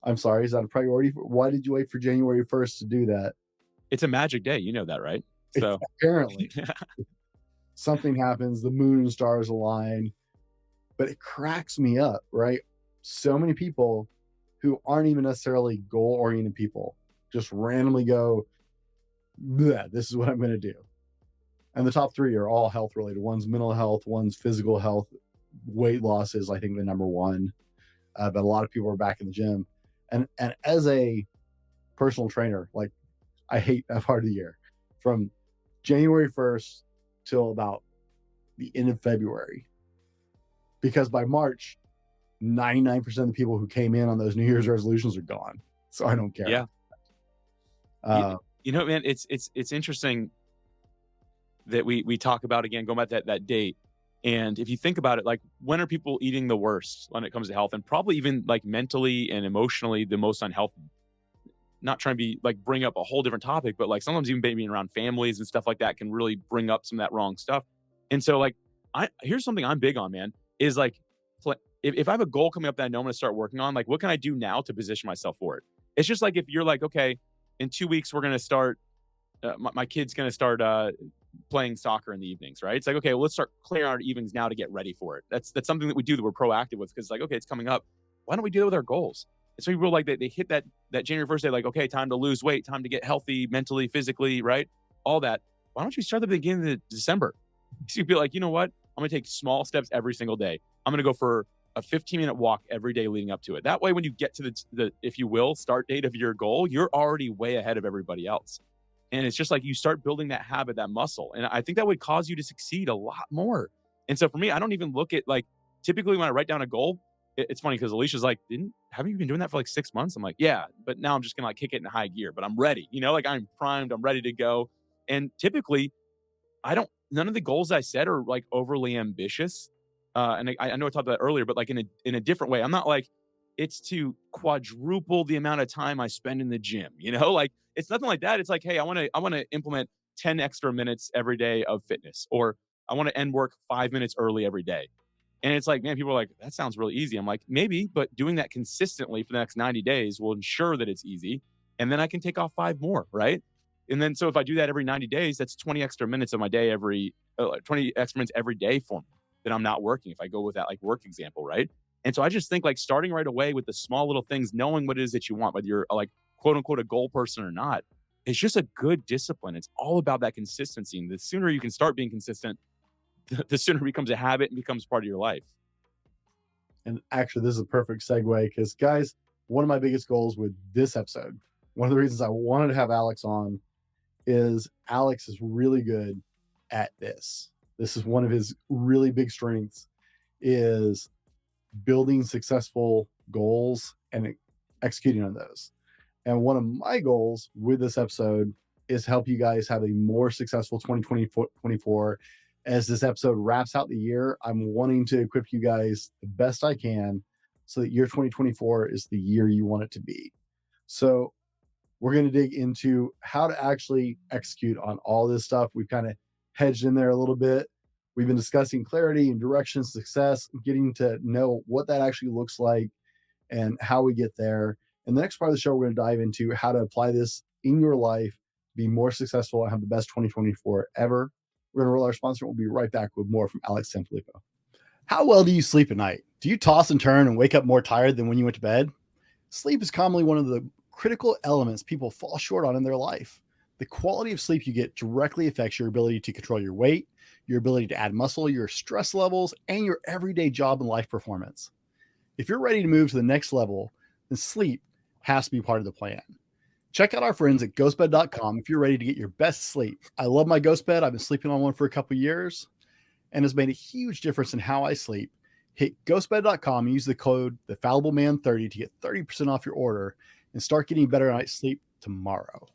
I'm sorry, is that a priority? Why did you wait for January 1st to do that? It's a magic day. You know that, right? So Apparently, something happens, the moon and stars align, but it cracks me up, right? So many people who aren't even necessarily goal-oriented people just randomly go, this is what I'm going to do. And the top 3 are all health-related. One's mental health, one's physical health. Weight loss is, I think, the number 1. But a lot of people are back in the gym. And as a personal trainer, like, I hate that part of the year. From January 1st till about the end of February. Because by March, 99% of the people who came in on those New Year's resolutions are gone. So I don't care. Yeah. You know, man, it's interesting that we talk about, again, going back that date. And if you think about it, like, when are people eating the worst when it comes to health, and probably even like mentally and emotionally the most unhealthy? Not trying to be like bring up a whole different topic, but like sometimes even being around families and stuff like that can really bring up some of that wrong stuff. And so like, here's something I'm big on, man, is like, if I have a goal coming up that I know I'm going to start working on, like, what can I do now to position myself for it? It's just like, if you're like, okay, in 2 weeks, we're going to start, my kid's going to start playing soccer in the evenings, right? It's like, okay, well, let's start clearing our evenings now to get ready for it. That's something that we do, that we're proactive with, because it's like, okay, it's coming up. Why don't we do it with our goals? And so people, like, they hit that January 1st day, like, okay, time to lose weight, time to get healthy mentally, physically, right? All that. Why don't you start at the beginning of December? So you'd be like, you know what? I'm going to take small steps every single day. I'm going to go for a 15-minute walk every day leading up to it. That way, when you get to the, if you will, start date of your goal, you're already way ahead of everybody else. And it's just like, you start building that habit, that muscle. And I think that would cause you to succeed a lot more. And so for me, I don't even look at, like, typically when I write down a goal, it's funny because Alicia's like, haven't you been doing that for like 6 months? I'm like, yeah, but now I'm just going to like kick it in high gear, but I'm ready, like, I'm primed, I'm ready to go. And typically none of the goals I set are like overly ambitious. And I know I talked about that earlier, but like in a different way. I'm not like, it's to quadruple the amount of time I spend in the gym, like, it's nothing like that. It's like, hey, I want to implement 10 extra minutes every day of fitness, or I want to end work 5 minutes early every day. And it's like, man, people are like, that sounds really easy. I'm like, maybe, but doing that consistently for the next 90 days will ensure that it's easy. And then I can take off 5 more, right? And then, so if I do that every 90 days, that's 20 extra minutes of my day 20 extra minutes every day for me that I'm not working, if I go with that like work example, right? And so I just think, like, starting right away with the small little things, knowing what it is that you want, whether you're like, quote unquote, a goal person or not, it's just a good discipline. It's all about that consistency. And the sooner you can start being consistent, the sooner it becomes a habit and becomes part of your life. And actually, this is a perfect segue, because, guys, one of my biggest goals with this episode, one of the reasons I wanted to have Alex on, is Alex is really good at this. This is one of his really big strengths, is building successful goals and executing on those. And one of my goals with this episode is help you guys have a more successful 2024. As this episode wraps out the year, I'm wanting to equip you guys the best I can so that year 2024 is the year you want it to be. So we're going to dig into how to actually execute on all this stuff. We've kind of hedged in there a little bit. We've been discussing clarity and direction, success, getting to know what that actually looks like and how we get there. In the next part of the show, we're going to dive into how to apply this in your life, be more successful, and have the best 2024 ever. We're going to roll our sponsor. We'll be right back with more from Alex Sanfilippo. How well do you sleep at night? Do you toss and turn and wake up more tired than when you went to bed? Sleep is commonly one of the critical elements people fall short on in their life. The quality of sleep you get directly affects your ability to control your weight, your ability to add muscle, your stress levels, and your everyday job and life performance. If you're ready to move to the next level, then sleep has to be part of the plan. Check out our friends at ghostbed.com if you're ready to get your best sleep. I love my ghost bed. I've been sleeping on one for a couple years and has made a huge difference in how I sleep. Hit ghostbed.com and use the code TheFallibleMan30 to get 30% off your order and start getting better night's sleep tomorrow.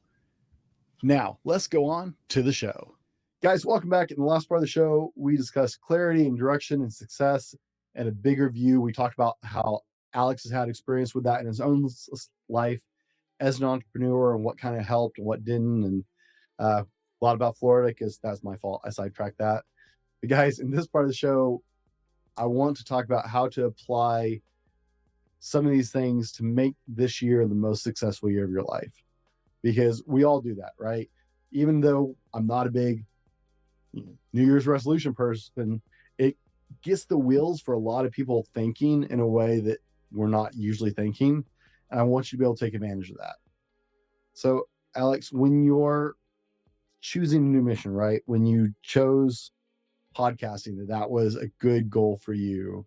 Now, let's go on to the show. Guys, welcome back. In the last part of the show, we discussed clarity and direction and success and a bigger view. We talked about how Alex has had experience with that in his own life as an entrepreneur and what kind of helped and what didn't, and a lot about Florida, because that's my fault. I sidetracked that. But guys, in this part of the show, I want to talk about how to apply some of these things to make this year the most successful year of your life, because we all do that, right? Even though I'm not a big New Year's resolution person, it gets the wheels for a lot of people thinking in a way that we're not usually thinking. And I want you to be able to take advantage of that. So, Alex, when you're choosing a new mission, right? When you chose podcasting, that was a good goal for you.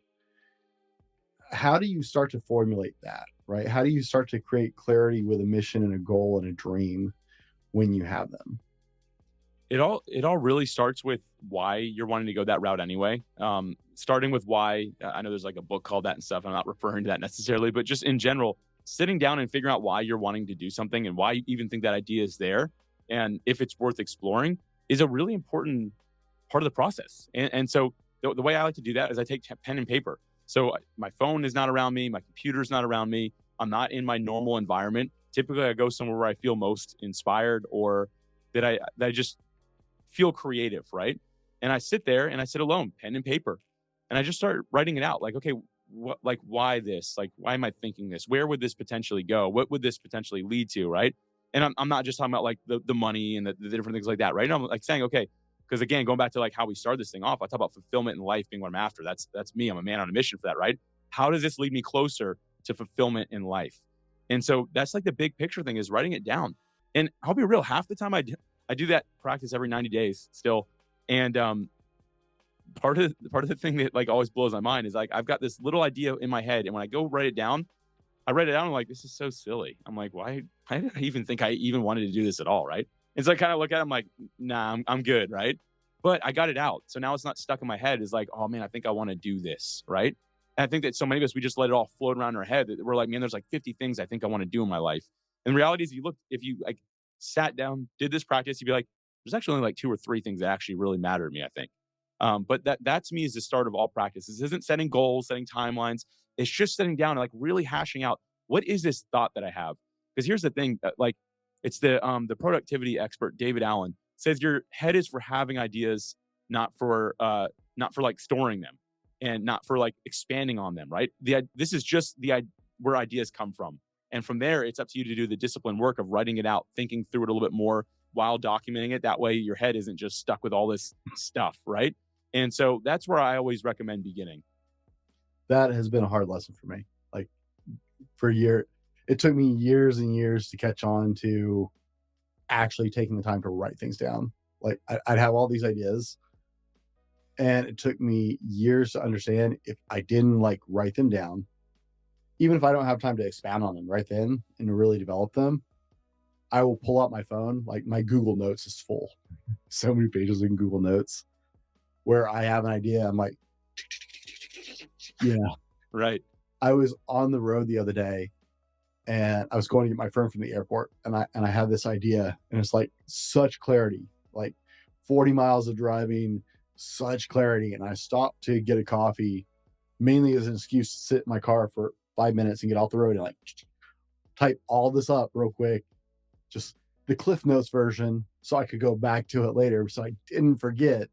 How do you start to formulate that, right? How do you start to create clarity with a mission and a goal and a dream when you have them? It all really starts with why you're wanting to go that route anyway. Starting with why, I know there's like a book called that and stuff. I'm not referring to that necessarily, but just in general, sitting down and figuring out why you're wanting to do something and why you even think that idea is there and if it's worth exploring is a really important part of the process. And so the way I like to do that is I take pen and paper. So my phone is not around me. My computer's not around me. I'm not in my normal environment. Typically, I go somewhere where I feel most inspired or that I just feel creative, right? And I sit there and I sit alone, pen and paper, and I just start writing it out. Like, okay, what, like, why this? Like, why am I thinking this? Where would this potentially go? What would this potentially lead to, right? And I'm not just talking about like the money and the different things like that, right? I'm like saying, okay, because again, going back to like how we started this thing off, I talk about fulfillment in life being what I'm after. That's me. I'm a man on a mission for that, right? How does this lead me closer to fulfillment in life? And so that's like the big picture thing is writing it down. And I'll be real, half the time I do that practice every 90 days still. And part of the thing that like always blows my mind is like I've got this little idea in my head, and when I go write it down, I write it down and I'm like, this is so silly. I'm like, why did I even think I even wanted to do this at all, right? And so I kind of look at it, I'm like, nah, I'm good, right? But I got it out. So now it's not stuck in my head. It's like, oh man, I think I want to do this, right? And I think that so many of us, we just let it all float around in our head. That we're like, man, there's like 50 things I think I want to do in my life. And the reality is, if you like sat down, did this practice, you'd be like, there's actually only like 2 or 3 things that actually really matter to me, I think. But that to me is the start of all practices. This isn't setting goals, setting timelines. It's just sitting down and like really hashing out, what is this thought that I have? Because here's the thing, like it's the productivity expert, David Allen, says your head is for having ideas, not for like storing them and not for like expanding on them, right? This is just where ideas come from. And from there, it's up to you to do the disciplined work of writing it out, thinking through it a little bit more while documenting it. That way your head isn't just stuck with all this stuff, right? And so that's where I always recommend beginning. That has been a hard lesson for me. Like for a year, it took me years and years to catch on to actually taking the time to write things down. Like I'd have all these ideas, and it took me years to understand if I didn't like write them down, even if I don't have time to expound on them right then and to really develop them, I will pull out my phone. Like my Google Notes is full. So many pages in Google Notes where I have an idea. I'm like, yeah. Right. I was on the road the other day and I was going to get my friend from the airport, and I had this idea, and it's like such clarity, like 40 miles of driving, such clarity. And I stopped to get a coffee mainly as an excuse to sit in my car for 5 minutes and get off the road and like type all this up real quick, just the Cliff Notes version, so I could go back to it later, so I didn't forget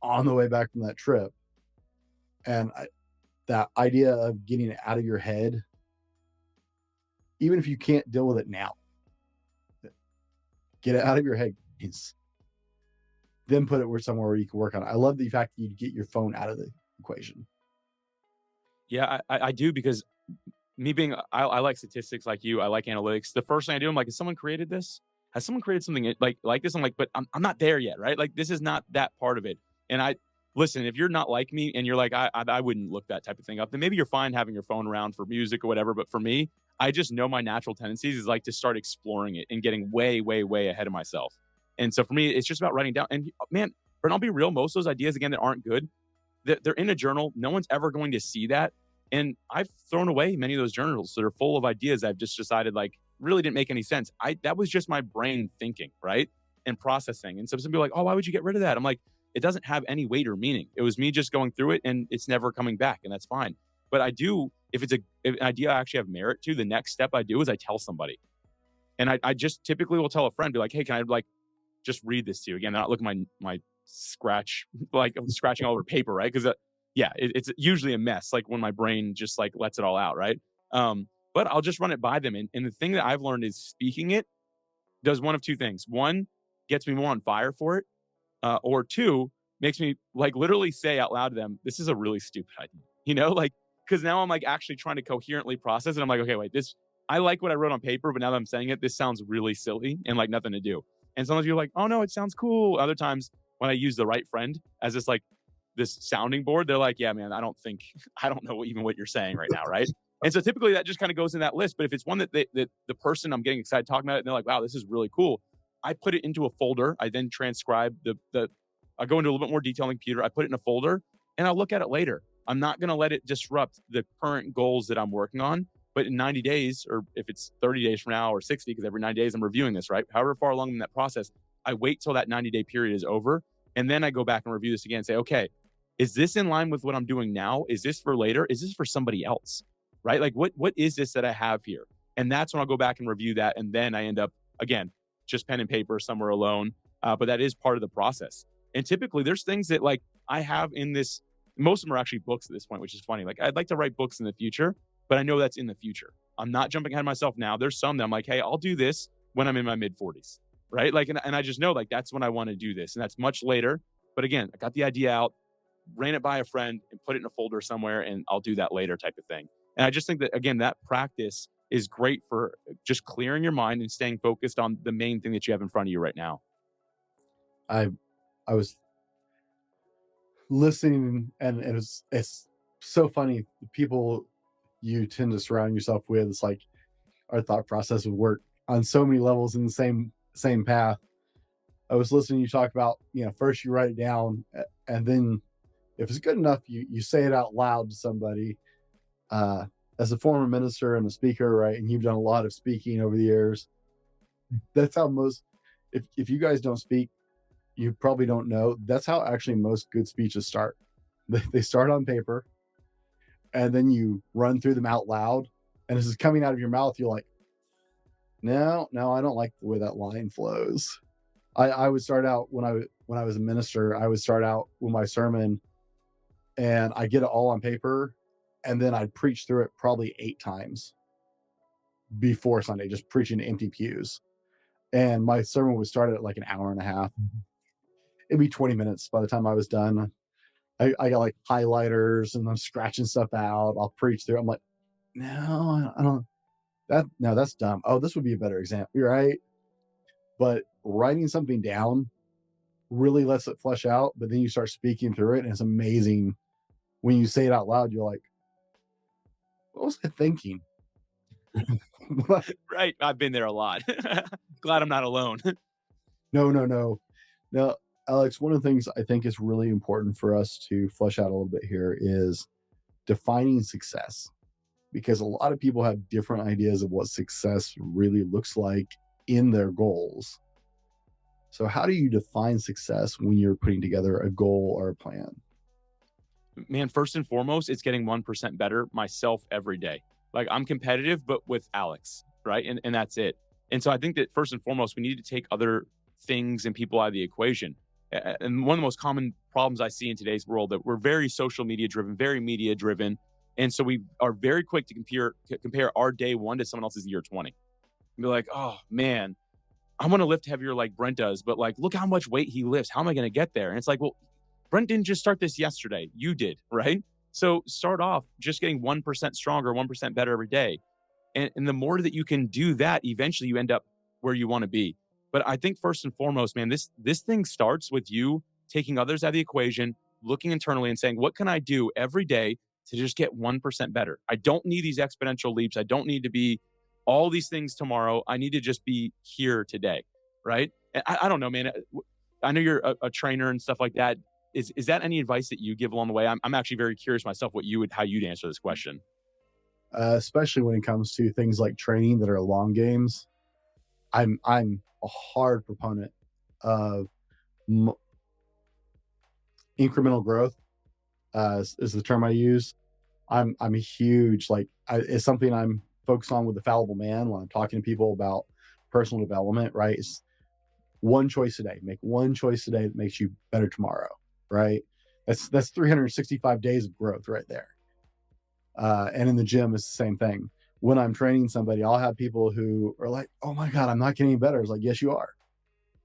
on the way back from that trip. And that idea of getting it out of your head, even if you can't deal with it now, get it out of your head, then put it somewhere where you can work on it. I love the fact that you get your phone out of the equation. Yeah, I do, because me being, I like statistics like you. I like analytics. The first thing I do, I'm like, has someone created this? Has someone created something like this? I'm like, but I'm not there yet, right? Like this is not that part of it. And listen, if you're not like me and you're like, I wouldn't look that type of thing up, then maybe you're fine having your phone around for music or whatever. But for me, I just know my natural tendencies is like to start exploring it and getting way, way, way ahead of myself. And so for me, it's just about writing down. And man, but I'll be real, most of those ideas again that aren't good, they're in a journal. No one's ever going to see that. And I've thrown away many of those journals that are full of ideas I've just decided like really didn't make any sense. That was just my brain thinking, right? And processing. And so some people are like, oh, why would you get rid of that? I'm like, it doesn't have any weight or meaning. It was me just going through it and it's never coming back. And that's fine. But I do, if if an idea I actually have merit to, the next step I do is I tell somebody. And I just typically will tell a friend, be like, hey, can I like just read this to you again? Not look at my scratch, like I'm scratching all over paper, right? Because yeah, it's usually a mess, like when my brain just like lets it all out, right? But I'll just run it by them. And the thing that I've learned is speaking it does one of two things. One, gets me more on fire for it. Or two, makes me like literally say out loud to them, this is a really stupid idea, like, because now I'm like actually trying to coherently process it. I'm like, okay, wait, I like what I wrote on paper, but now that I'm saying it, this sounds really silly and like nothing to do. And sometimes you're like, oh no, it sounds cool. Other times when I use the right friend as this sounding board, they're like, yeah, man, I don't know even what you're saying right now. Right. And so typically that just kind of goes in that list. But if it's one that the person I'm getting excited talking about it, and they're like, wow, this is really cool. I put it into a folder. I then transcribe I go into a little bit more detail on the computer. I put it in a folder and I'll look at it later. I'm not going to let it disrupt the current goals that I'm working on. But in 90 days, or if it's 30 days from now or 60, because every 90 days I'm reviewing this, right? However far along in that process, I wait till that 90-day period is over. And then I go back and review this again and say, okay, is this in line with what I'm doing now? Is this for later? Is this for somebody else? Right? Like what is this that I have here? And that's when I'll go back and review that. And then I end up, again, just pen and paper somewhere alone. But that is part of the process. And typically there's things that like I have in this, most of them are actually books at this point, which is funny. Like I'd like to write books in the future, but I know that's in the future. I'm not jumping ahead of myself now. There's some that I'm like, hey, I'll do this when I'm in my mid 40s, right? Like, and I just know like that's when I want to do this. And that's much later. But again, I got the idea out, ran it by a friend and put it in a folder somewhere and I'll do that later type of thing. And I just think that, again, that practice is great for just clearing your mind and staying focused on the main thing that you have in front of you right now. I was listening and it's so funny. The people you tend to surround yourself with, it's like our thought process would work on so many levels in the same path. I was listening, you talk about, first you write it down and then if it's good enough, you say it out loud to somebody. As a former minister and a speaker, right? And you've done a lot of speaking over the years. That's how if you guys don't speak, you probably don't know. That's how actually most good speeches start. They start on paper and then you run through them out loud. And as it's coming out of your mouth, you're like, no, I don't like the way that line flows. I would start out when I was a minister, I would start out with my sermon and I get it all on paper. And then I'd preach through it probably 8 times before Sunday, just preaching to empty pews. And my sermon would start at like an hour and a half. It'd be 20 minutes by the time I was done. I got like highlighters and I'm scratching stuff out. I'll preach through. I'm like, no, I don't. No, that's dumb. Oh, this would be a better example. You're right. But writing something down really lets it flesh out. But then you start speaking through it and it's amazing. When you say it out loud, you're like, what was I thinking? Right. I've been there a lot. Glad I'm not alone. No. Now, Alex, one of the things I think is really important for us to flesh out a little bit here is defining success, because a lot of people have different ideas of what success really looks like in their goals. So how do you define success when you're putting together a goal or a plan? Man, first and foremost, it's getting 1% better myself every day. Like I'm competitive, but with Alex, right? And that's it. And so I think that first and foremost, we need to take other things and people out of the equation. And one of the most common problems I see in today's world that we're very social media driven, very media driven. And so we are very quick to compare our day 1 to someone else's year 20. And be like, oh man, I want to lift heavier like Brent does, but like, look how much weight he lifts. How am I going to get there? And it's like, well, Brent didn't just start this yesterday. You did, right? So start off just getting 1% stronger, 1% better every day. And the more that you can do that, eventually you end up where you want to be. But I think first and foremost, man, this thing starts with you taking others out of the equation, looking internally and saying, what can I do every day to just get 1% better? I don't need these exponential leaps. I don't need to be all these things tomorrow. I need to just be here today, right? And I don't know, man. I know you're a trainer and stuff like that. Is that any advice that you give along the way? I'm actually very curious myself how you'd answer this question. Especially when it comes to things like training that are long games. I'm a hard proponent of m- incremental growth. Is the term I use. I'm a huge it's something I'm focused on with the Fallible Man when I'm talking to people about personal development. Right, it's one choice a day. Make one choice a day that makes you better tomorrow. Right, that's 365 days of growth right there. And in the gym, it's the same thing. When I'm training somebody, I'll have people who are like, "Oh my God, I'm not getting any better." It's like, yes, you are.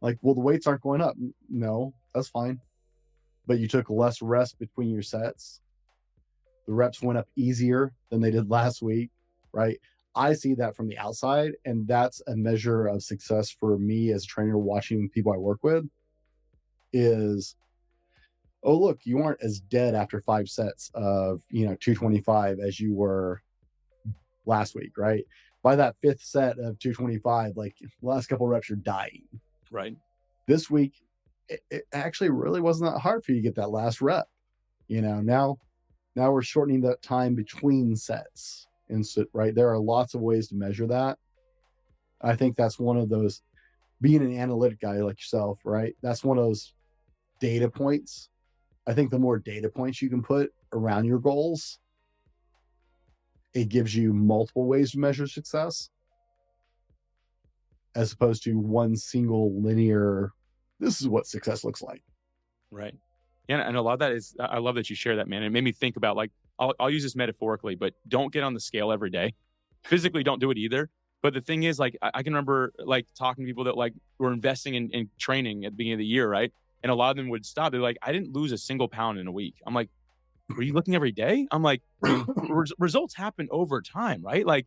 Like, well, the weights aren't going up. No, that's fine. But you took less rest between your sets. The reps went up easier than they did last week, right? I see that from the outside, and that's a measure of success for me as a trainer watching people I work with is, oh, look, you aren't as dead after 5 sets of, 225 as you were last week, right? By that 5th set of 225, like the last couple of reps, you're dying. Right. This week, it actually really wasn't that hard for you to get that last rep. Now we're shortening that time between sets. And so, right, there are lots of ways to measure that. I think that's one of those, being an analytic guy like yourself, right? That's one of those data points. I think the more data points you can put around your goals, it gives you multiple ways to measure success, as opposed to one single linear, this is what success looks like. Right. Yeah, and a lot of that is, I love that you share that, man. It made me think about, like, I'll use this metaphorically, but don't get on the scale every day. Physically, don't do it either. But the thing is, like, I can remember like talking to people that like were investing in training at the beginning of the year, right? And a lot of them would stop. They're like, I didn't lose a single pound in a week. I'm like, were you looking every day? I'm like, results happen over time, right? Like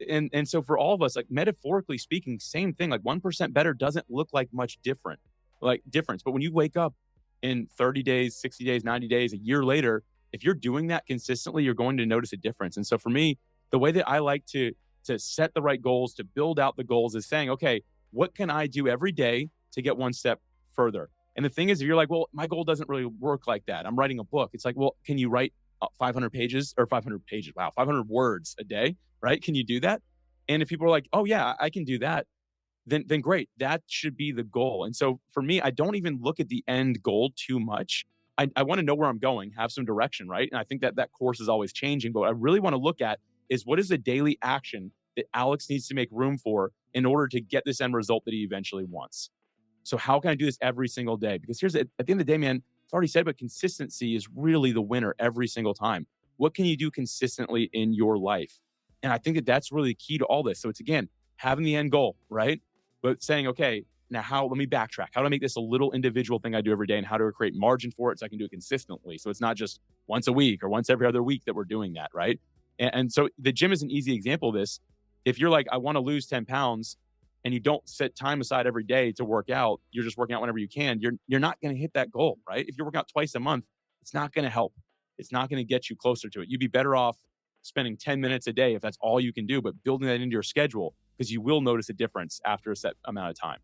and so for all of us, like metaphorically speaking, same thing. Like 1% better doesn't look like much difference. But when you wake up in 30 days, 60 days, 90 days, a year later, if you're doing that consistently, you're going to notice a difference. And so for me, the way that I like to set the right goals, to build out the goals is saying, okay, what can I do every day to get one step further? And the thing is, if you're like, well, my goal doesn't really work like that. I'm writing a book. It's like, well, can you write 500 pages or 500 pages? Wow, 500 words a day, right? Can you do that? And if people are like, oh yeah, I can do that, then great. That should be the goal. And so for me, I don't even look at the end goal too much. I want to know where I'm going, have some direction, right? And I think that course is always changing. But what I really want to look at is, what is the daily action that Alex needs to make room for in order to get this end result that he eventually wants? So how can I do this every single day? Because at the end of the day, man, I've already said, but consistency is really the winner every single time. What can you do consistently in your life? And I think that that's really key to all this. So it's, again, having the end goal, right? But saying, okay, now let me backtrack. How do I make this a little individual thing I do every day, and how do I create margin for it so I can do it consistently? So it's not just once a week or once every other week that we're doing that, right? And so the gym is an easy example of this. If you're like, I want to lose 10 pounds, and you don't set time aside every day to work out, you're just working out whenever you can, you're not going to hit that goal, right? If you're working out twice a month, it's not going to help. It's not going to get you closer to it. You'd be better off spending 10 minutes a day if that's all you can do, but building that into your schedule, because you will notice a difference after a set amount of time.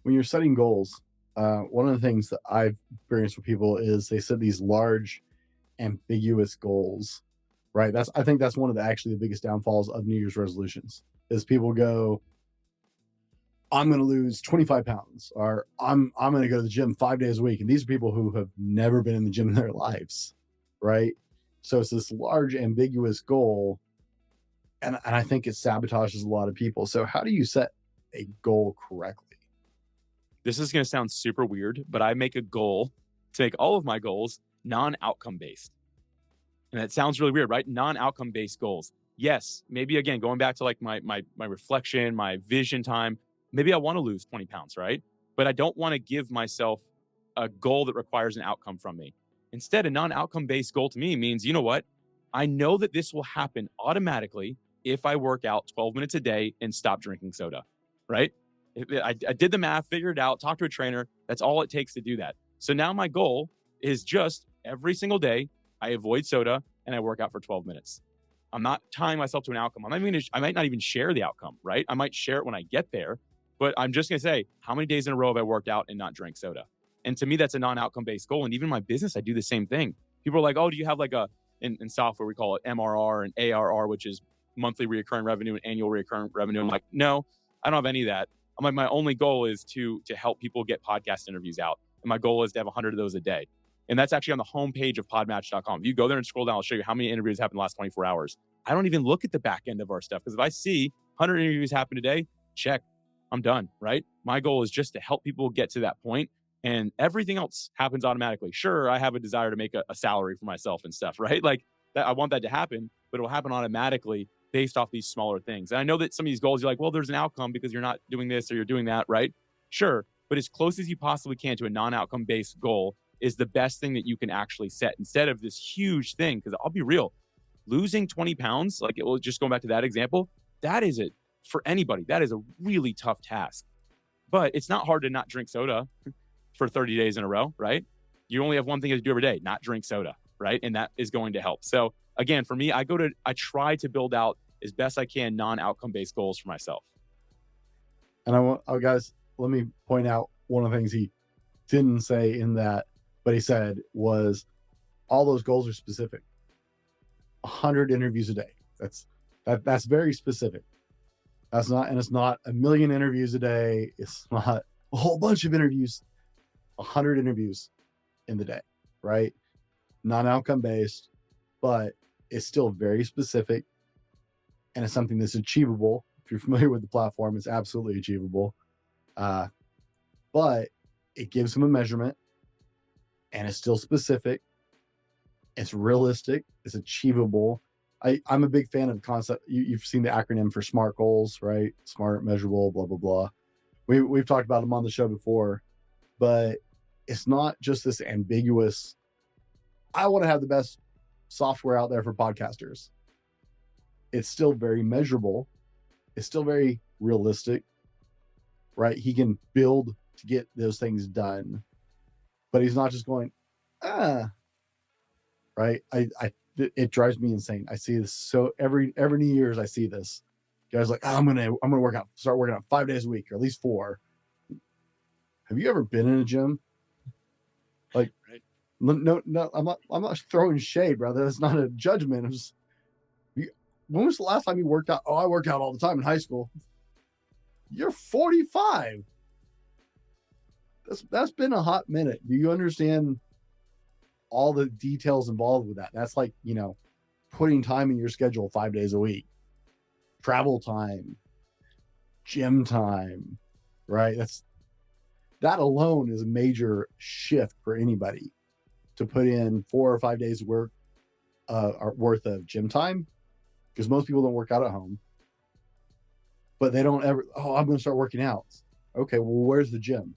When you're setting goals, one of the things that I've experienced with people is they set these large, ambiguous goals, right? I think that's one of the biggest downfalls of New Year's resolutions is people go, I'm going to lose 25 pounds, or I'm going to go to the gym 5 days a week. And these are people who have never been in the gym in their lives, right? So it's this large, ambiguous goal. And I think it sabotages a lot of people. So how do you set a goal correctly? This is going to sound super weird, but I make a goal to make all of my goals non-outcome based. And that sounds really weird, right? Non-outcome based goals. Yes, maybe again, going back to like my reflection, my vision time, maybe I want to lose 20 pounds, right? But I don't want to give myself a goal that requires an outcome from me. Instead, a non-outcome based goal to me means, you know what? I know that this will happen automatically if I work out 12 minutes a day and stop drinking soda, right? I did the math, figured it out, talked to a trainer. That's all it takes to do that. So now my goal is just every single day, I avoid soda and I work out for 12 minutes. I'm not tying myself to an outcome. I might not even share the outcome, right? I might share it when I get there, but I'm just going to say, how many days in a row have I worked out and not drank soda? And to me, that's a non-outcome based goal. And even in my business, I do the same thing. People are like, oh, do you have like in software, we call it MRR and ARR, which is monthly recurring revenue and annual recurring revenue. I'm like, no, I don't have any of that. I'm like, my only goal is to help people get podcast interviews out. And my goal is to have 100 of those a day. And that's actually on the homepage of podmatch.com. If you go there and scroll down, I'll show you how many interviews happened in the last 24 hours. I don't even look at the back end of our stuff, because if I see 100 interviews happen today, check, I'm done, right? My goal is just to help people get to that point, and everything else happens automatically. Sure, I have a desire to make a salary for myself and stuff, right? Like that, I want that to happen, but it'll happen automatically based off these smaller things. And I know that some of these goals, you're like, well, there's an outcome because you're not doing this or you're doing that, right? Sure, but as close as you possibly can to a non-outcome based goal is the best thing that you can actually set, instead of this huge thing. Because I'll be real, losing 20 pounds, like it was just going back to that example, that is it for anybody. That is a really tough task, but it's not hard to not drink soda for 30 days in a row, right? You only have one thing to do every day, not drink soda, right? And that is going to help. So again, for me, I try to build out as best I can non-outcome based goals for myself. And guys, let me point out one of the things he didn't say in that, but he said was all those goals are specific. 100 interviews a day. That's very specific. It's not a million interviews a day. It's not a whole bunch of interviews. 100 interviews in the day, right? Non-outcome based, but it's still very specific, and it's something that's achievable. If you're familiar with the platform, it's absolutely achievable. But it gives them a measurement, and it's still specific. It's realistic. It's achievable. I'm a big fan of the concept. You've seen the acronym for SMART goals, right? Smart, measurable, blah, blah, blah. We've talked about them on the show before, but it's not just this ambiguous, I want to have the best software out there for podcasters. It's still very measurable. It's still very realistic, right? He can build to get those things done, but he's not just going, right? It drives me insane. I see this so every years I see this. Guys like, I'm gonna start working out 5 days a week, or at least 4. Have you ever been in a gym? Like, right. No, I'm not throwing shade, brother. That's not a judgment. When was the last time you worked out? Oh, I worked out all the time in high school. You're 45. That's been a hot minute. Do you understand all the details involved with that? That's like, putting time in your schedule 5 days a week, travel time, gym time, right? That alone is a major shift for anybody to put in 4 or 5 days worth of gym time, because most people don't work out at home, but they don't ever, I'm going to start working out. Okay, well, where's the gym?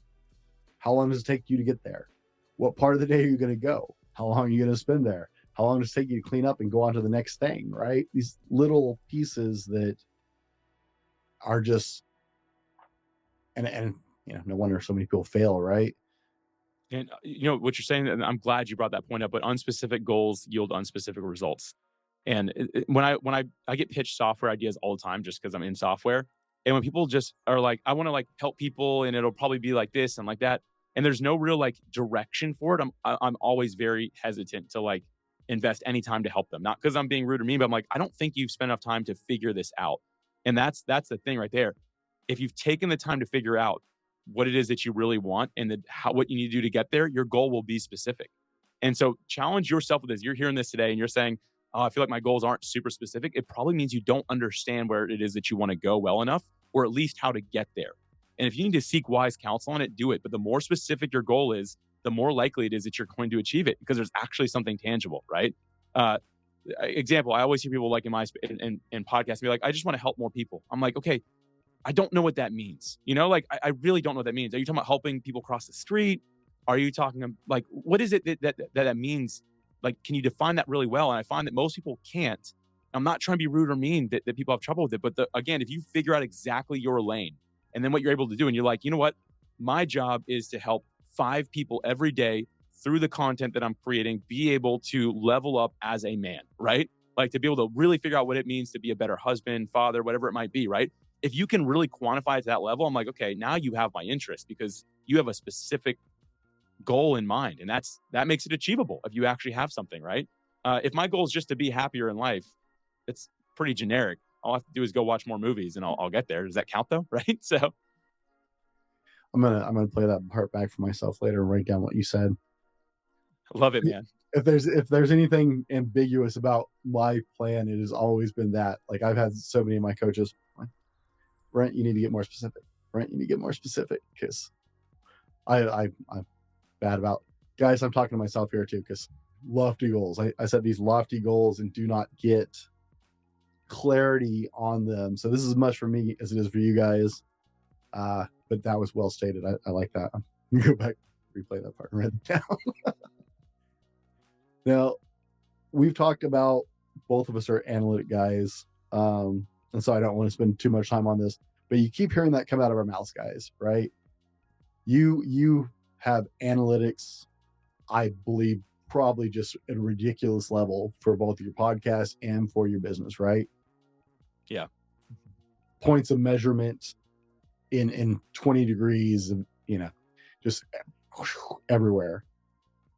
How long does it take you to get there? What part of the day are you going to go? How long are you going to spend there? How long does it take you to clean up and go on to the next thing, right? These little pieces that are just, and no wonder so many people fail, right? And what you're saying, and I'm glad you brought that point up, but unspecific goals yield unspecific results. And when I get pitched software ideas all the time, just because I'm in software, and when people just are like, I want to like help people, and it'll probably be like this and like that, and there's no real like direction for it, I'm always very hesitant to like invest any time to help them. Not because I'm being rude or mean, but I'm like, I don't think you've spent enough time to figure this out. And that's the thing right there. If you've taken the time to figure out what it is that you really want and what you need to do to get there, your goal will be specific. And so challenge yourself with this. You're hearing this today and you're saying, oh, I feel like my goals aren't super specific. It probably means you don't understand where it is that you want to go well enough, or at least how to get there. And if you need to seek wise counsel on it, do it. But the more specific your goal is, the more likely it is that you're going to achieve it, because there's actually something tangible, right? Example, I always hear people like in podcasts be like, I just want to help more people. I'm like, okay, I don't know what that means. I really don't know what that means. Are you talking about helping people cross the street? Are you talking like, what is it that means? Like, can you define that really well? And I find that most people can't. I'm not trying to be rude or mean that people have trouble with it. But again, if you figure out exactly your lane and then what you're able to do, and you're like, you know what? My job is to help 5 people every day through the content that I'm creating, be able to level up as a man, right? like to be able to really figure out what it means to be a better husband, father, whatever it might be, right? If you can really quantify it to that level, I'm like, okay, now you have my interest because you have a specific goal in mind. And that makes it achievable if you actually have something, right? If my goal is just to be happier in life, it's pretty generic. All I have to do is go watch more movies and I'll get there. Does that count though? Right? So I'm gonna play that part back for myself later and write down what you said. love it, man. If there's anything ambiguous about my plan, it has always been that. Like I've had so many of my coaches, like, Brent, you need to get more specific. Brent, you need to get more specific, because I'm bad about, guys. I'm talking to myself here too, because lofty goals. I set these lofty goals and do not get clarity on them. So this is as much for me as it is for you guys. But that was well stated. I like that. I'm gonna go back, replay that part and write it down. Now, we've talked about, both of us are analytic guys. And so I don't want to spend too much time on this, but you keep hearing that come out of our mouths, guys, right? You have analytics, I believe, probably just at a ridiculous level for both your podcast and for your business, right? Yeah. Points of measurement in 20 degrees of, just everywhere.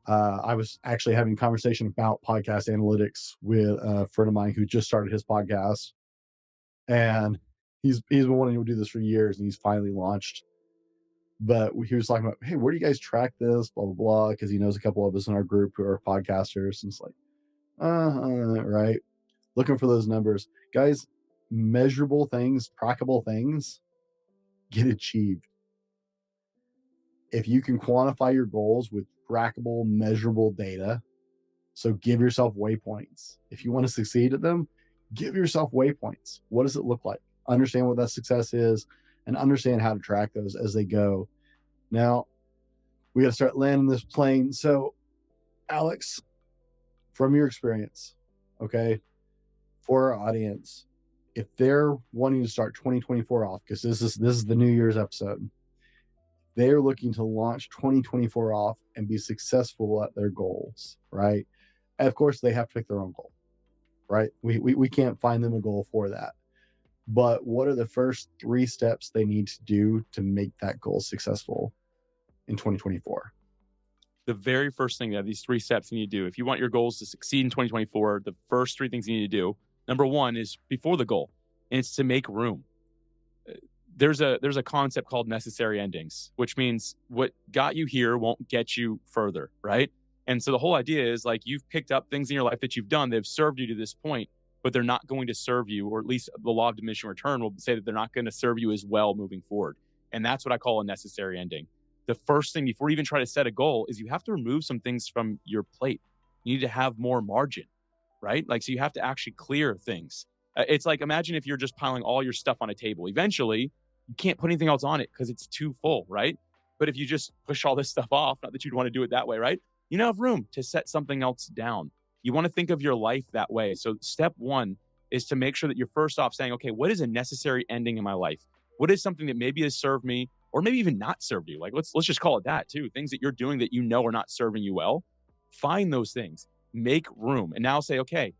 I was actually having a conversation about podcast analytics with a friend of mine who just started his podcast, and he's been wanting to do this for years, and he's finally launched. But he was talking about, hey, where do you guys track this? Blah blah blah, because he knows a couple of us in our group who are podcasters, and it's like, right, looking for those numbers, guys. Measurable things, trackable things, get achieved. If you can quantify your goals with trackable, measurable data, so give yourself waypoints. If you want to succeed at them, give yourself waypoints. What does it look like? Understand what that success is and understand how to track those as they go. Now, we got to start landing this plane. So, Alex, from your experience, okay, for our audience, if they're wanting to start 2024 off, because this is the New Year's episode, they're looking to launch 2024 off and be successful at their goals, right? And of course, they have to pick their own goal, right? We can't find them a goal for that. But what are the first 3 steps they need to do to make that goal successful in 2024? The very first thing, these 3 steps you need to do, if you want your goals to succeed in 2024, the first 3 things you need to do, number 1 is before the goal, and it's to make room. There's a concept called necessary endings, which means what got you here won't get you further, right? And so the whole idea is, like, you've picked up things in your life that you've done that have served you to this point, but they're not going to serve you, or at least the law of diminishing return will say that they're not going to serve you as well moving forward. And that's what I call a necessary ending. The first thing before you even try to set a goal is you have to remove some things from your plate. You need to have more margin, right? Like, so you have to actually clear things. It's like, imagine if you're just piling all your stuff on a table. Eventually, you can't put anything else on it because it's too full, right? But if you just push all this stuff off, not that you'd want to do it that way, right? You now have room to set something else down. You want to think of your life that way. So step 1 is to make sure that you're first off saying, okay, what is a necessary ending in my life? What is something that maybe has served me, or maybe even not served you? Like, let's just call it that too. Things that you're doing that you know are not serving you well. Find those things, make room, and now say, okay,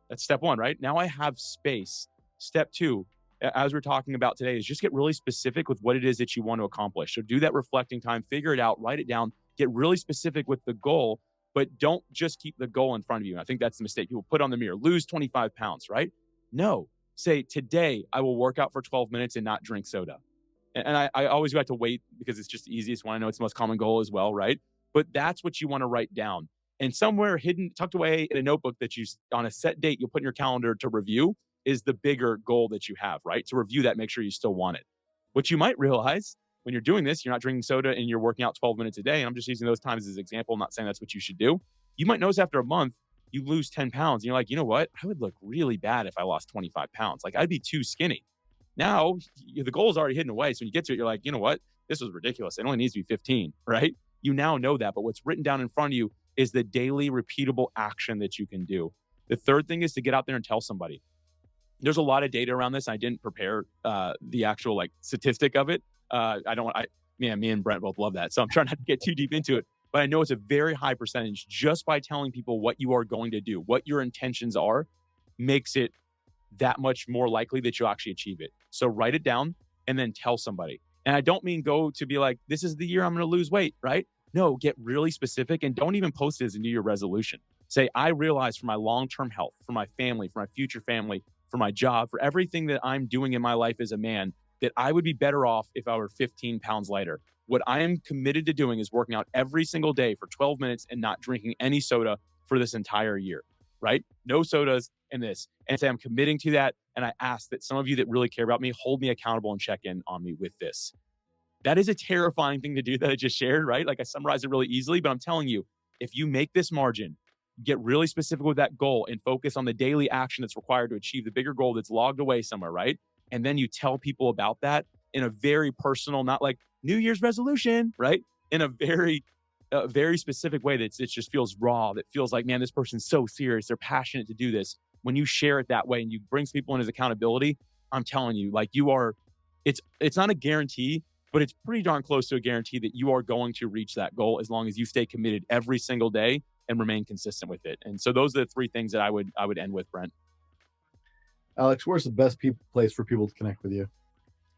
that's step 1, right? Now I have space. Step 2, as we're talking about today, is just get really specific with what it is that you want to accomplish. So do that reflecting time, figure it out, write it down, get really specific with the goal, but don't just keep the goal in front of you. And I think that's the mistake people put on the mirror. Lose 25 pounds, right? No. Say, today I will work out for 12 minutes and not drink soda. And I always go back to weight because it's just the easiest one. I know it's the most common goal as well, right? But that's what you want to write down. And somewhere hidden, tucked away in a notebook that you, on a set date, you'll put in your calendar to review, is the bigger goal that you have, right? To review that, make sure you still want it. What you might realize when you're doing this, you're not drinking soda and you're working out 12 minutes a day. And I'm just using those times as an example. I'm not saying that's what you should do. You might notice after a month, you lose 10 pounds. And you're like, you know what? I would look really bad if I lost 25 pounds. Like, I'd be too skinny. Now, the goal is already hidden away. So when you get to it, you're like, you know what? This was ridiculous. It only needs to be 15, right? You now know that. But what's written down in front of you is the daily repeatable action that you can do. The third thing is to get out there and tell somebody. There's a lot of data around this. I didn't prepare the actual statistic of it. Me and Brent both love that. So I'm trying not to get too deep into it, but I know it's a very high percentage just by telling people what you are going to do, what your intentions are. makes it that much more likely that you'll actually achieve it. So write it down and then tell somebody. And I don't mean go to be like, this is the year I'm going to lose weight, right? No, get really specific and don't even post it as a New Year resolution. Say, I realize for my long-term health, for my family, for my future family, for my job, for everything that I'm doing in my life as a man, that I would be better off if I were 15 pounds lighter. What I am committed to doing is working out every single day for 12 minutes and not drinking any soda for this entire year, right? No sodas and this. And say I'm committing to that. And I ask that some of you that really care about me hold me accountable and check in on me with this. That is a terrifying thing to do that I just shared, right? Like I summarized it really easily, but I'm telling you, if you make this margin, get really specific with that goal and focus on the daily action that's required to achieve the bigger goal that's logged away somewhere, right? And then you tell people about that in a very personal, not like New Year's resolution, right? In a very specific way that it just feels raw, that feels like, man, this person's so serious. They're passionate to do this. When you share it that way and you bring people in as accountability, I'm telling you, like you are, it's not a guarantee, but it's pretty darn close to a guarantee that you are going to reach that goal as long as you stay committed every single day and remain consistent with it. And so those are the three things that I would end with, Brent. Alex, where's the best place for people to connect with you?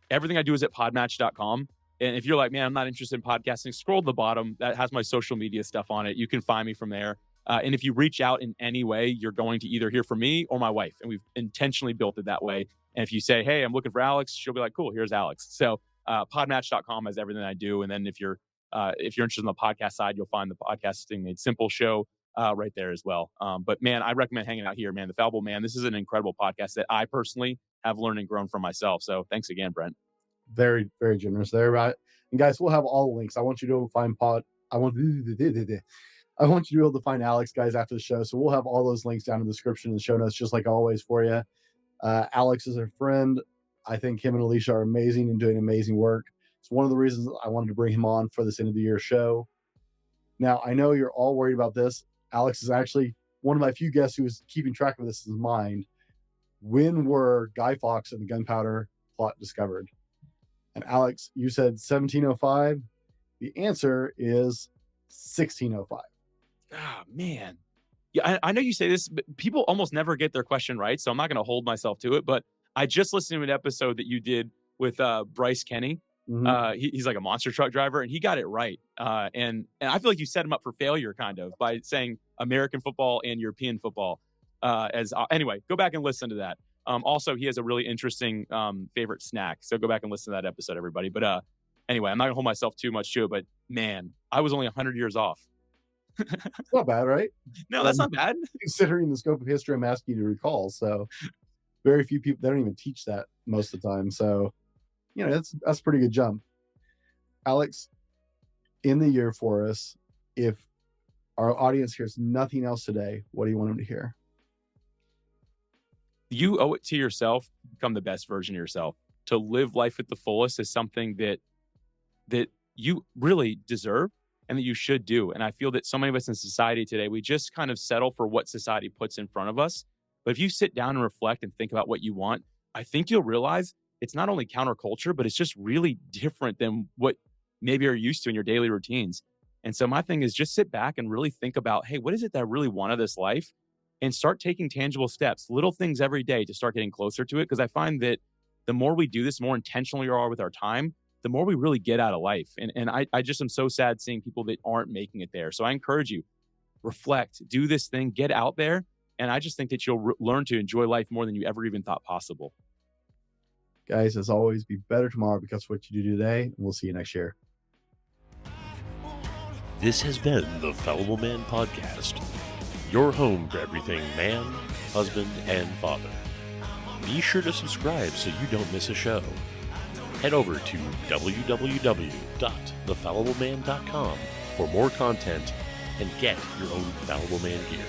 Everything I do is at podmatch.com. And if you're like, man, I'm not interested in podcasting, scroll to the bottom. That has my social media stuff on it. You can find me from there. And if you reach out in any way, you're going to either hear from me or my wife. And we've intentionally built it that way. And if you say, hey, I'm looking for Alex, she'll be like, cool, here's Alex. So podmatch.com has everything I do. And then if you're interested in the podcast side, you'll find the Podcasting Made Simple show right there as well. But man, I recommend hanging out here, man. The Fallible Man, this is an incredible podcast that I personally have learned and grown from myself. So thanks again, Brent. Very, very generous there, right? And guys, we'll have all the links. I want you to be able to find I want you to be able to find Alex, guys, after the show. So we'll have all those links down in the description and the show notes, just like always for you. Alex is a friend. I think him and Alicia are amazing and doing amazing work. It's one of the reasons I wanted to bring him on for this end of the year show. Now, I know you're all worried about this. Alex is actually one of my few guests who is keeping track of this in his mind. When were Guy Fawkes and the gunpowder plot discovered? And Alex, you said 1705. The answer is 1605. Ah, man. Yeah, I know you say this, but people almost never get their question right. So I'm not going to hold myself to it. But I just listened to an episode that you did with Bryce Kenny. Mm-hmm. He's like a monster truck driver, and he got it right. And I feel like you set him up for failure, kind of, by saying American football and European football. Anyway, go back and listen to that. Also, he has a really interesting favorite snack. So go back and listen to that episode, everybody. But anyway, I'm not going to hold myself too much to it. But man, I was only 100 years off. It's not bad, right? No, that's not bad. Considering the scope of history I'm asking you to recall. So very few people, they don't even teach that most of the time. So, you know, that's a pretty good jump. Alex, in the year for us, if our audience hears nothing else today, what do you want them to hear? You owe it to yourself, become the best version of yourself. To live life at the fullest is something that you really deserve and that you should do. And I feel that so many of us in society today, we just kind of settle for what society puts in front of us. But if you sit down and reflect and think about what you want, I think you'll realize it's not only counterculture, but it's just really different than what maybe you're used to in your daily routines. And so my thing is just sit back and really think about, hey, what is it that I really want of this life? And start taking tangible steps, little things every day to start getting closer to it. Because I find that the more we do this, the more intentional we are with our time, the more we really get out of life. And I just am so sad seeing people that aren't making it there. So I encourage you, reflect, do this thing, get out there. And I just think that you'll learn to enjoy life more than you ever even thought possible. Guys, as always, be better tomorrow because of what you do today. And we'll see you next year. This has been the Fallible Man Podcast, your home for everything man, husband, and father. Be sure to subscribe so you don't miss a show. Head over to www.thefallibleman.com for more content and get your own Fallible Man gear.